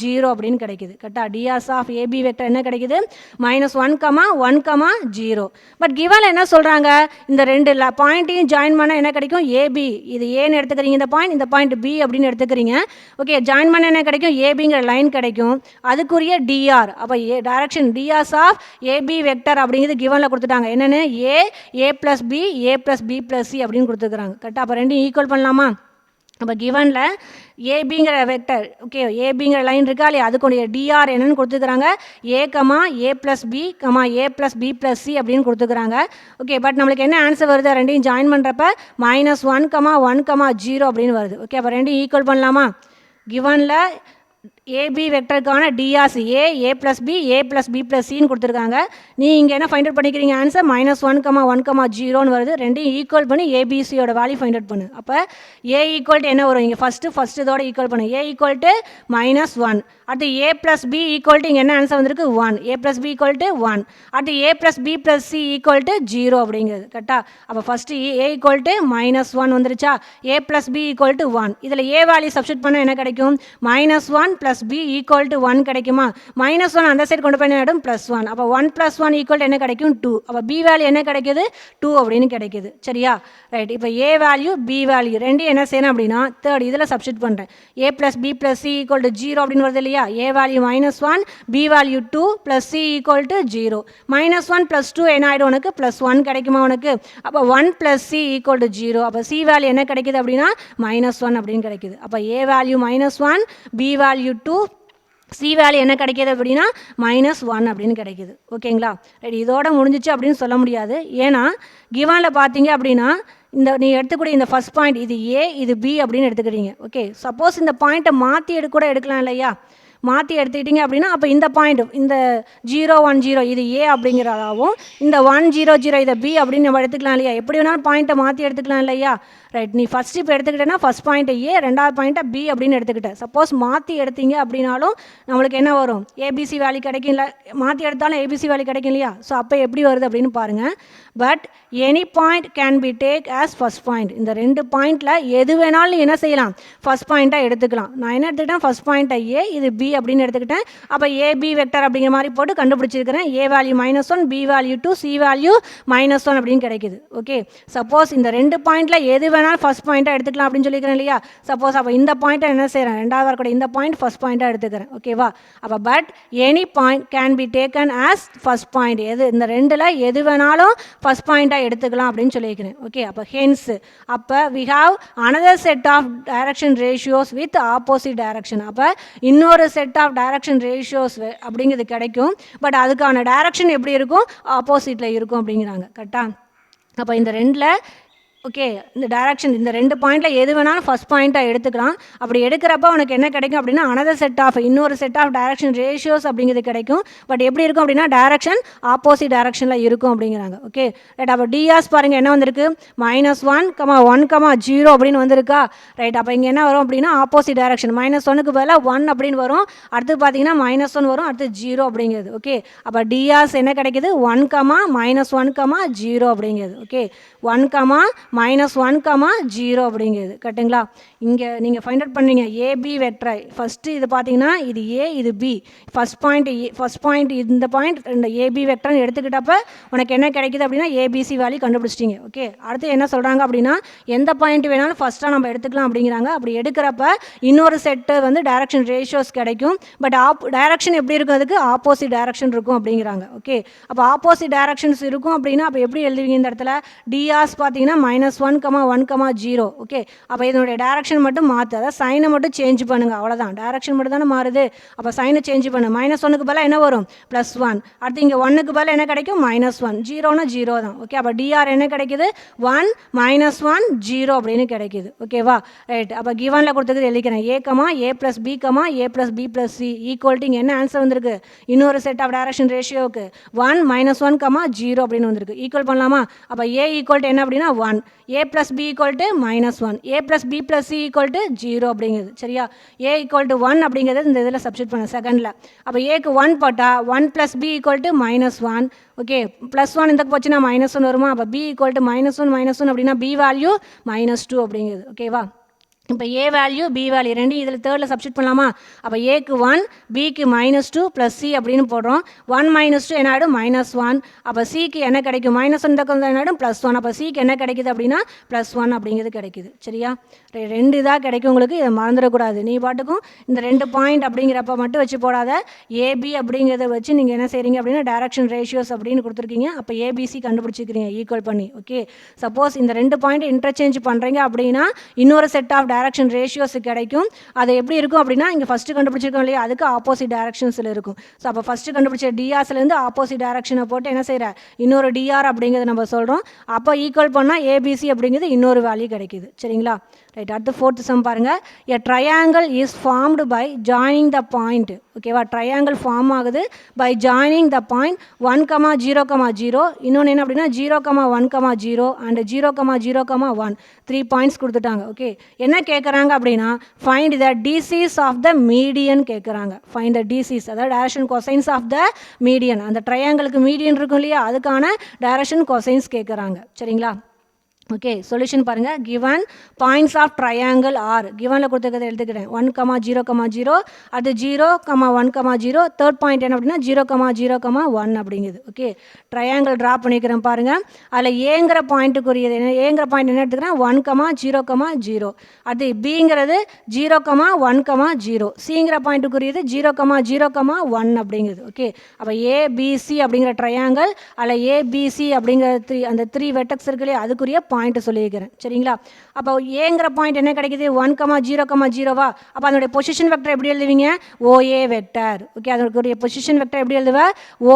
0 அப்படின்னு கிடைக்குது கரெக்டாக. டிஆர்ஸ் ஆஃப் ஏபி வெக்டர் என்ன கிடைக்குது, -1, 1, 0. பட் கிவனில் என்ன சொல்கிறாங்க, இந்த ரெண்டு பாயிண்ட்டையும் ஜாயின் பண்ணால் என்ன கிடைக்கும், ஏபி. இது ஏன்னு எடுத்துக்கிறீங்க இந்த பாயிண்ட் பி அப்படின்னு எடுத்துக்கிறீங்க. ஓகே. ஜாயின் பண்ண என்ன கிடைக்கும், ஏபிங்கிற லைன் கிடைக்கும். அதுக்குரிய டிஆர். அப்போ direction DRs of AB vector அப்படிங்கிறது கிவனில் கொடுத்துட்டாங்க. என்னென்னு A plus B A plus B plus C அப்படின்னு கொடுத்துருக்குறாங்க கரெக்டாக. அப்போ ரெண்டையும் ஈக்குவல் பண்ணலாமா. அப்போ கிவனில் ஏபிங்கிற வெக்டர், ஓகே, ஏபிங்கிற லைன் இருக்கா இல்லையா, அதுக்குடைய டிஆர் என்னன்னு கொடுத்துக்கிறாங்க, A plus B A plus B plus C அப்படின்னு கொடுத்துக்கிறாங்க. ஓகே. பட் நம்மளுக்கு என்ன ஆன்சர் வருது, ரெண்டையும் ஜாயின் பண்ணுறப்ப -1, 1, 0 அப்படின்னு வருது. ஓகே. அப்போ ரெண்டையும் ஈக்குவல் பண்ணலாமா. கிவனில் ஏபி வெக்டருக்கான டிஆர்சி ஏ ப்ளஸ் பி ப்ளஸ் சின்னு கொடுத்துருக்காங்க. நீங்கள் இங்கே என்ன ஃபைண்ட் அவுட் பண்ணிக்கிறீங்க? ஆன்சர் -1,1,0 வருது. ரெண்டையும் ஈக்குவல் பண்ணி ஏபிசியோட வேல்யூ ஃபைண்ட் அவுட் பண்ணு. அப்போ ஏ ஈக்குவல் டு என்ன வரும்? இங்கே ஃபஸ்ட்டு இதோட ஈக்குவல் பண்ணு. A equal to -1. அடுத்து a plus B equal to இங்கே என்ன ஆன்சர் வந்திருக்கு? 1. A plus B equal to 1. அடுத்து a plus B plus c equal to 0 அப்படிங்கிறது கரெக்டா? அப்போ ஃபஸ்ட்டு ஏ ஈக்குவல் டு -1 வந்துருச்சா? ஏ ப்ளஸ் பி ஈக்குவல் டு 1. இதில் ஏ வேல்யூ சப்ஸ்டியூட் பண்ணால் என்ன கிடைக்கும்? -1 ப்ளஸ் பி ஈக்குவல் டு 1 கிடைக்குமா? -1 அந்த சைடு கொண்டு போய் ஆகிடும் +1. அப்போ 1 + 1 ஈக்குவல் என்ன கிடைக்கும்? 2. அப்போ பி வேல்யூ என்ன கிடைக்குது? 2 அப்படின்னு கிடைக்குது. சரியா? ரைட். இப்போ ஏ வேல்யூ பி வேல்யூ ரெண்டையும் என்ன செய்யணும் அப்படின்னா தேர்ட் இதில் சப்ஸ்டியூட் பண்ணுறேன். A plus B plus c equal to 0 அப்படின்னு வருது இல்லையா? A value -1, b value 2 plus c equal to 0. -1 + 2 என்ன ஆகிடும் உனக்கு? +1 கிடைக்குமா உனக்கு? அப்போ 1 + சி ஈக்குவல் டு 0. அப்போ சி வேல்யூ என்ன கிடைக்குது அப்படின்னா -1 அப்படின்னு கிடைக்குது. அப்போ a value -1, b value 2, c value என்ன கிடைக்கிது அப்படின்னா -1 அப்படின்னு கிடைக்கிது. ஓகேங்களா? ரைட். இதோட முடிஞ்சிச்சு அப்படின்னு சொல்ல முடியாது. ஏன்னா கிவானில் பார்த்தீங்க அப்படின்னா நீ எடுத்துக்கூடிய இந்த ஃபஸ்ட் பாயிண்ட் இது ஏ இது பி அப்படின்னு எடுத்துக்கிறீங்க. ஓகே, சப்போஸ் இந்த பாயிண்ட்டை மாற்றி கூட எடுக்கலாம் இல்லையா? மாற்றி எடுத்துக்கிட்டிங்க அப்படின்னா அப்போ இந்த பாயிண்ட் இந்த 0, 1, 0 இது ஏ அப்படிங்கிறதாகவும் இந்த 1, 0, 0 இதை பி அப்படின்னு நம்ம எடுத்துக்கலாம் இல்லையா? எப்படி வேணாலும் பாயிண்ட்டை மாற்றி எடுத்துக்கலாம் இல்லையா? ரைட். நீ ஃபஸ்ட்டு இப்போ எடுத்துக்கிட்டேன்னா ஃபஸ்ட் பாயிண்ட்டை ஏ, ரெண்டாவது பாயிண்ட்டை பி அப்படின்னு எடுத்துக்கிட்டேன். சப்போஸ் மாற்றி எடுத்தீங்க அப்படின்னாலும் நம்மளுக்கு என்ன வரும்? ஏபிசி வேல்யூ கிடைக்கும் இல்லை? மாற்றி எடுத்தாலும் ஏபிசி வேல்யூ கிடைக்கும் இல்லையா? ஸோ அப்போ எப்படி வருது அப்படின்னு பாருங்கள். But any point can be take as first point. இந்த ரெண்டு பாயிண்டில் எது வேணாலும் என்ன செய்யலாம்? ஃபஸ்ட் பாயிண்ட்டாக எடுத்துக்கலாம். நான் என்ன எடுத்துக்கிட்டேன்? ஃபஸ்ட் பாயிண்ட்டை ஏ இது பி அப்படின்னு எடுத்துக்கிட்டேன். அப்போ ஏபி வெக்டர் அப்படிங்கிற மாதிரி போட்டு கண்டுபிடிச்சிருக்கிறேன். A value -1, b value 2, c value -1 அப்படின்னு கிடைக்குது. ஓகே, சப்போஸ் இந்த ரெண்டு பாயிண்டில் எது வேணாலும் ஃபஸ்ட் பாயிண்ட்டாக எடுத்துக்கலாம் அப்படின்னு சொல்லிக்கிறேன் இல்லையா? சப்போஸ் அப்போ இந்த பாயிண்ட்டை என்ன செய்கிறேன்? ரெண்டாவது வரக்கூட இந்த பாயிண்ட் ஃபஸ்ட் பாயிண்ட்டாக எடுத்துக்கிறேன். ஓகேவா? அப்போ but any point can be taken as first point. எது இந்த ரெண்டில் எது வேணாலும் ஃபஸ்ட் பாயிண்ட்டாக எடுத்துக்கலாம் அப்படின்னு சொல்லியிருக்கிறேன். ஓகே, அப்போ ஹென்ஸ் அப்போ we have another set of direction ratios with opposite direction. அப்போ இன்னொரு செட் ஆஃப் டைரக்ஷன் ரேஷியோஸ் அப்படிங்கிறது கிடைக்கும். பட் அதுக்கான டைரக்ஷன் எப்படி இருக்கும்? ஆப்போசிட்டில் இருக்கும் அப்படிங்கிறாங்க. கரெக்டாக? அப்போ இந்த ரெண்டில் ஓகே, இந்த டைரக்ஷன் இந்த ரெண்டு பாயிண்டில் எது வேணாலும் ஃபஸ்ட் பாயிண்ட்டாக எடுத்துக்கலாம். அப்படி எடுக்கிறப்ப உனக்கு என்ன கிடைக்கும் அப்படின்னா another set of இன்னொரு செட் ஆஃப் டைரக்ஷன் ரேஷியோஸ் அப்படிங்கிறது கிடைக்கும். பட் எப்படி இருக்கும் அப்படின்னா டைரக்ஷன் ஆப்போசிட் டைரக்ஷனில் இருக்கும் அப்படிங்கிறாங்க. Okay, right. அப்போ டிஆர்ஸ் பாருங்கள் என்ன வந்திருக்கு? -1, 1, 0 அப்படின்னு வந்திருக்கா? ரைட். அப்போ இங்கே என்ன வரும் அப்படின்னா ஆப்போசிட் டைரக்ஷன் -1க்கு பதிலாக 1 அப்படின்னு வரும். அடுத்து பார்த்தீங்கன்னா -1 வரும். அடுத்து 0 அப்படிங்கிறது. ஓகே, அப்போ டிஆர்ஸ் என்ன கிடைக்கிது? 1, -1, 0 அப்படிங்கிறது. ஓகே, 1, -1, 0 அப்படிங்கிறது. கரெக்டுங்களா? இங்கே நீங்கள் ஃபைண்ட் அவுட் பண்ணுறீங்க ஏபி வெக்டரை. ஃபஸ்ட்டு இது பார்த்தீங்கன்னா இது ஏ இது பி. ஃபஸ்ட் பாயிண்ட் இந்த பாயிண்ட் இந்த ஏபி வெக்டர்னு எடுத்துக்கிட்டப்ப உனக்கு என்ன கிடைக்குது அப்படின்னா ஏபிசி வேல்யூ கண்டுபிடிச்சிட்டிங்க. ஓகே, அடுத்து என்ன சொல்கிறாங்க அப்படின்னா எந்த பாயிண்ட் வேணாலும் ஃபஸ்ட்டாக நம்ம எடுத்துக்கலாம் அப்படிங்கிறாங்க. அப்படி எடுக்கிறப்ப இன்னொரு செட்டு வந்து டைரக்ஷன் ரேஷியோஸ் கிடைக்கும். பட் டைரக்ஷன் எப்படி இருக்கும்? அதுக்கு ஆப்போசிட் டைரக்ஷன் இருக்கும் அப்படிங்கிறாங்க. ஓகே, அப்போ ஆப்போசிட் டைரக்ஷன்ஸ் இருக்கும் அப்படின்னா அப்போ எப்படி எழுதுவீங்க இந்த இடத்துல? டிஆர்ஸ் பார்த்தீங்கன்னா -1, 1, 0. ஓகே, அப்போ இதனுடைய டைரக்ஷன் மட்டும் மாற்று. அதாவது சைனை மட்டும் சேஞ்ச் பண்ணுங்கள். அவ்வளோதான். டைரக்ஷன் மட்டும் தானே மாறுது. அப்போ சைனை சேஞ்ச் பண்ணு. -1க்கு பதிலாக என்ன வரும்? +1. அடுத்து இங்கே 1க்கு பதிலாக என்ன கிடைக்கும்? -1. 0னா 0 தான். ஓகே, அப்போ டிஆர் என்ன கிடைக்குது? 1, -1, 0 அப்படின்னு கிடைக்குது. ஓகேவா? ரைட். அப்போ கிவனில் கொடுத்துருக்கு எழுதிக்கிறேன். A plus b b plus c equal to என்ன ஆன்சர் வந்திருக்கு? இன்னொரு செட் ஆஃப் டைரக்ஷன் ரேஷியோவுக்கு 1, -1, 0 அப்படின்னு வந்திருக்கு. ஈக்குவல் பண்ணலாமா? அப்போ ஏ ஈக்குவல் டு என்ன அப்படின்னா 1, a plus B equal to -1, a plus B plus c equal to 0 அப்படிங்கிறது. சரியா? ஏ ஈக்குவல் டு 1 அப்படிங்கிறது இந்த இதில் சப்ஸ்டியூட் பண்ண செகண்டில். அப்போ ஏக்கு 1 போட்டால் 1 plus B equal to -1. Okay, +1 இந்த போச்சுன்னா -1 வருமா? அப்போ பி ஈக்குவல் டு -1 அப்படின்னா பி வேல்யூ -2 அப்படிங்கிறது. ஓகேவா? இப்போ ஏ வேல்யூ பி வேல்யூ ரெண்டும் இதில் தேர்டில் சப்ஸ்டியூட் பண்ணலாமா? அப்போ ஏக்கு 1, பிக்கு -2 ப்ளஸ் சி அப்படின்னு போடுறோம். 1 -2 என்ன ஆகிடும்? -1. அப்போ சிக்கு என்ன கிடைக்கும்? -1 இந்த என்ன ஆகிடும்? +1. அப்போ சிக்கு என்ன கிடைக்குது அப்படின்னா +1 அப்படிங்கிறது கிடைக்குது. சரியா? ரெண்டு இதாக கிடைக்கும் உங்களுக்கு. இதை மறந்துடக்கூடாது. நீ பாட்டுக்கும் இந்த ரெண்டு பாயிண்ட் அப்படிங்கிறப்ப மட்டும் வச்சு போடாத. ஏபி அப்படிங்கிறத வச்சு நீங்கள் என்ன செய்கிறீங்க அப்படின்னா டைரக்ஷன் ரேஷியோஸ் அப்படின்னு கொடுத்துருக்கீங்க. அப்போ ஏபிசி கண்டுபிடிச்சிக்கிறீங்க ஈக்குவல் பண்ணி. ஓகே, சப்போஸ் இந்த ரெண்டு பாயிண்ட் இன்டர்சேஞ்ச் பண்ணுறீங்க அப்படின்னா இன்னொரு செட் ஆஃப் டைரக்ஷன் ரேஷியோஸ் கிடைக்கும். அது எப்படி இருக்கும் அப்படின்னா இங்கே ஃபஸ்ட்டு கண்டுபிடிச்சிருக்கோம் இல்லையா, அதுக்கு ஆப்போசிட் டைரக்ஷன்ஸில் இருக்கும். ஸோ அப்போ ஃபஸ்ட்டு கண்டுபிடிச்ச டிஆர்ஸ்லேருந்து ஆப்போசிட் டைரக்ஷனை போட்டு என்ன செய்கிற இன்னொரு டிஆர் அப்படிங்கிறத நம்ம சொல்கிறோம். அப்போ ஈக்குவல் பண்ணால் ஏபிசி அப்படிங்கிறது இன்னொரு வேல்யூ கிடைக்குது. சரிங்களா? ரைட். அடுத்து ஃபோர்த் சம் பாருங்கள். A triangle is formed by joining the point. ஓகேவா? ட்ரையாங்கிள் ஃபார்ம் ஆகுது பை ஜாயினிங் த பாயிண்ட் 1,0,0. இன்னொன்று என்ன அப்படின்னா 0,1,0 அண்ட் 0,0,1 3 பாயிண்ட்ஸ் கொடுத்துட்டாங்க. ஓகே, என்ன கேட்குறாங்க அப்படின்னா find the DCs of the median கேட்குறாங்க. ஃபைண்ட் த டிசிஸ், அதாவது direction cosines of the median. அந்த ட்ரையாங்கிளுக்கு மீடியன் இருக்கும் இல்லையா, அதுக்கான டைரக்ஷன் கொசைன்ஸ் கேட்குறாங்க. சரிங்களா? ஓகே, சொல்யூஷன் பாருங்கள். Given points of triangle are, கிவனில் கொடுத்துருக்கிறத எழுதுக்கிறேன். 1,0,0 அது 0,1,0. தேர்ட் பாயிண்ட் என்ன அப்படின்னா 0,0,1 அப்படிங்குது. ஓகே, ட்ரையாங்கிள் ட்ரா பண்ணிக்கிறேன் பாருங்கள். அதில் ஏங்கிற பாயிண்ட்டுக்குரியது என்ன, ஏங்கிற பாயிண்ட் என்ன எடுத்துக்கிறேன் 1,0,0. அது பிங்கிறது 0,1,0. சிங்கிற பாயிண்ட்டுக்குரியது 0,0,1 அப்படிங்குது. ஓகே, அப்போ ஏபிசி அப்படிங்கிற ட்ரையாங்கிள் அதில் ஏபிசி அப்படிங்கிற அந்த 3 வெர்டெக்ஸ் இருக்கு இல்லையா, அதுக்குரிய பாயிண்ட் சொல்லியிருக்கிறேன். சரிங்களா? அப்போ ஏங்கிற பாயிண்ட் என்ன கிடைக்குது 1,0,0. அப்போ அதனுடைய பொசிஷன் வெக்டர் எப்படி எழுதுவீங்க ஓஏ வெக்டர். ஓகே, அதனுடைய பொசிஷன் வெக்டர் எப்படி எழுதுவ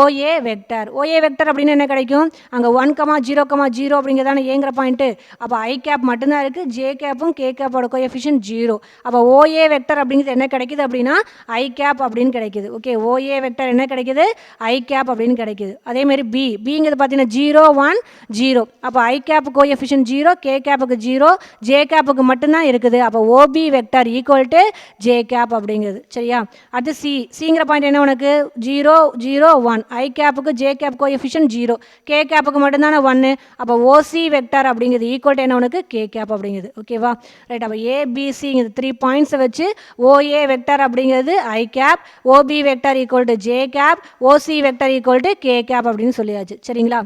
ஓஏ வெக்டர். ஓஏ வெக்டர் அப்படின்னு என்ன கிடைக்கும், அங்கே 1,0,0 அப்படிங்கிறதான ஏங்கிற பாயிண்ட்டு. அப்போ ஐ கேப் மட்டும்தான் இருக்குது, ஜே கேப்பும் கே கேப்போட கோஎஃபிஷியன்ட் 0. அப்போ ஓஏ வெக்டர் அப்படிங்கிறது என்ன கிடைக்குது அப்படின்னா ஐ கேப் அப்படின்னு கிடைக்குது. ஓகே, ஓஏ வெக்டர் என்ன கிடைக்குது ஐ கேப் அப்படின்னு கிடைக்குது. அதேமாதிரி பிங்கிறது பார்த்தீங்கன்னா 0, 1, 0. அப்போ ஐ கேப் கோஎஃபிஷியன்ட் 0, கே கேப்புக்கு 0, ஜே கேப்புக்கு மட்டும்தான் இருக்குது. அப்போ OP vector equal to j cap அப்படிங்கிறது. சரியா? அடுத்து சிங்கிற பாயிண்ட் என்ன உனக்கு 0, 0, 1. ஐ கேப்புக்கு ஜே கேப் கோஎஃபிஷியன்ட் 0, கே கேப்புக்கு மட்டும்தானே 1. அப்போ ஓசி வெக்டர் அப்படிங்கிறது ஈக்குவல் டு என்ன உனக்கு கே கேப் அப்படிங்கிறது. ஓகேவா? ரைட். அப்போ ஏபிசிங்கிறது 3 பாயிண்ட்ஸை வச்சு ஓஏ வெக்டர் அப்படிங்கிறது i cap, OB vector equal to j cap, OC vector equal to k cap அப்படின்னு சொல்லியாச்சு. சரிங்களா?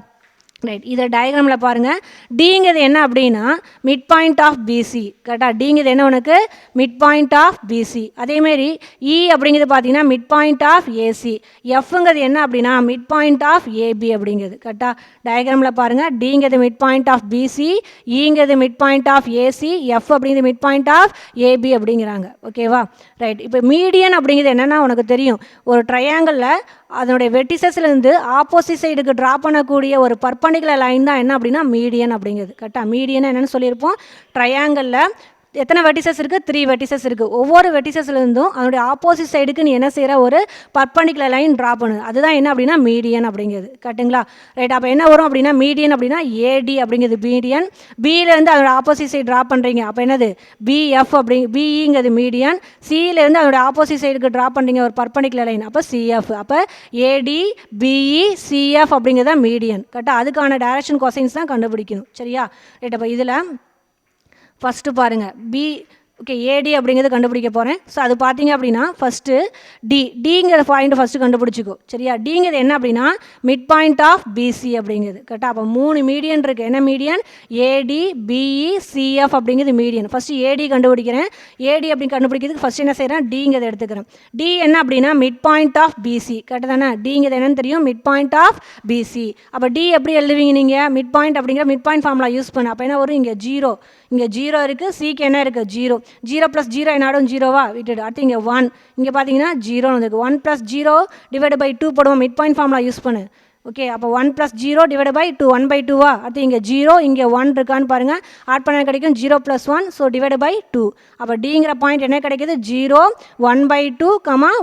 ரைட். இதை டயக்ராமில் பாருங்கள். டிங்கிறது என்ன அப்படின்னா மிட் பாயிண்ட் ஆஃப் பிசி. கரெக்டாக? டிங்கிறது என்ன உனக்கு மிட் பாயிண்ட் ஆஃப் பிசி. அதேமாரி இ அப்படிங்கிறது பார்த்தீங்கன்னா மிட் பாயிண்ட் ஆஃப் ஏசி. எஃப்ங்கிறது என்ன அப்படின்னா மிட் பாயிண்ட் ஆஃப் ஏபி அப்படிங்கிறது. கரெக்டாக? டயக்ராமில் பாருங்கள். டிங்கிறது மிட் பாயிண்ட் ஆஃப் பிசி, ஈங்கிறது mid point of AC, F அப்படிங்கிறது மிட் பாயிண்ட் ஆஃப் ஏபி அப்படிங்கிறாங்க. ஓகேவா? ரைட். இப்போ மீடியன் அப்படிங்கிறது என்னென்னா உனக்கு தெரியும், ஒரு ட்ரையாங்கிளில் அதனுடைய வெர்டிசஸ்லேருந்து ஆப்போசிட் சைடுக்கு ட்ரா பண்ணக்கூடிய ஒரு பர்பண்டிகுலர் லைன் தான் என்ன அப்படின்னா மீடியன் அப்படிங்கிறது. கரெக்டாக? மீடியன் என்னென்னு சொல்லியிருப்போம், ட்ரையாங்கிளில் எத்தனை வெர்டிசஸ் இருக்குது 3 வெர்டிசஸ் இருக்குது. ஒவ்வொரு வெர்டிசஸ்லேருந்தும் அதனுடைய ஆப்போசிட் சைடுக்கு நீ என்ன செய்கிற ஒரு பர்பண்டிகுலர் லைன் ட்ரா பண்ணுது, அதுதான் என்ன அப்படின்னா மீடியன் அப்படிங்கிறது. கரெக்டுங்களா? ரைட். அப்போ என்ன வரும் அப்படின்னா மீடியன் அப்படின்னா ஏடி அப்படிங்கிறது மீடியன். பியிலேருந்து அதோட ஆப்போசிட் சைடு ட்ரா பண்ணுறீங்க, அப்போ என்னது பிஎஃப் பிஇங்கிறது மீடியன். சியிலேருந்து அதோட ஆப்போசிட் சைடுக்கு ட்ரா பண்ணுறீங்க ஒரு பர்பண்டிகுலர் லைன், அப்போ சிஎஃப். அப்போ ஏடி பிஇ சிஎஃப் அப்படிங்கிறத மீடியன். கரெக்டாக? அதுக்கான டைரக்ஷன் கொசைன்ஸ் தான் கண்டுபிடிக்கணும். சரியா? ரைட். அப்போ இதில் ஃபஸ்ட்டு பாருங்கள் பி. ஓகே, ஏடி அப்படிங்கிறது கண்டுபிடிக்க போகிறேன். ஸோ அது பார்த்தீங்க அப்படின்னா ஃபஸ்ட்டு டிங்கிற பாயிண்ட் ஃபஸ்ட்டு கண்டுபிடிச்சிக்கோ. சரியா? டிங்கிறது என்ன அப்படின்னா மிட் பாயிண்ட் ஆஃப் பிசி அப்படிங்கிறது. கரெக்டாக? அப்போ 3 மீடியன் இருக்குது. என்ன மீடியன் ஏடி பிஇ சிஎஃப் அப்படிங்கிறது மீடியன். ஃபஸ்ட்டு ஏடி கண்டுபிடிக்கிறேன். ஏடி அப்படின்னு கண்டுபிடிக்கிறதுக்கு ஃபஸ்ட்டு என்ன செய்கிறேன் டிங்கிறத எடுத்துக்கிறேன். டி என்ன அப்படின்னா மிட் பாயிண்ட் ஆஃப் பிசி. கரெக்டாக தானே? டிங்கிறது என்னன்னு தெரியும் மிட் பாயிண்ட் ஆஃப் பிசி. அப்போ டி எப்படி எழுதுவீங்க நீங்கள் மிட் பாயிண்ட் அப்படிங்கிற மிட் பாயிண்ட் ஃபார்முலா யூஸ் பண்ண. அப்போ என்ன வரும் இங்கே 0, இங்கே 0 இருக்குது, சிக்கு என்ன இருக்குது 0. 0 + 0 என்னாடும் 0வா விட்டுடு. அடுத்து இங்கே 1, இங்கே பார்த்தீங்கன்னா 0 வந்துருக்கு. 1 + 0 டிவைட் பை 2 போடுவோம். மிட் பாயிண்ட் ஃபார்முலா யூஸ் பண்ணு. ஓகே, அப்போ 1 + 0 டிவைட் பை 2 1/2வா. அடுத்து இங்கே 0 இங்கே 1 இருக்கான்னு பாருங்கள். ஆட் பண்ண கிடைக்கும் 0 + 1, ஸோ டிவைட் பை 2. அப்போ டிங்கிற பாயிண்ட் என்ன கிடைக்குது 0 1/2,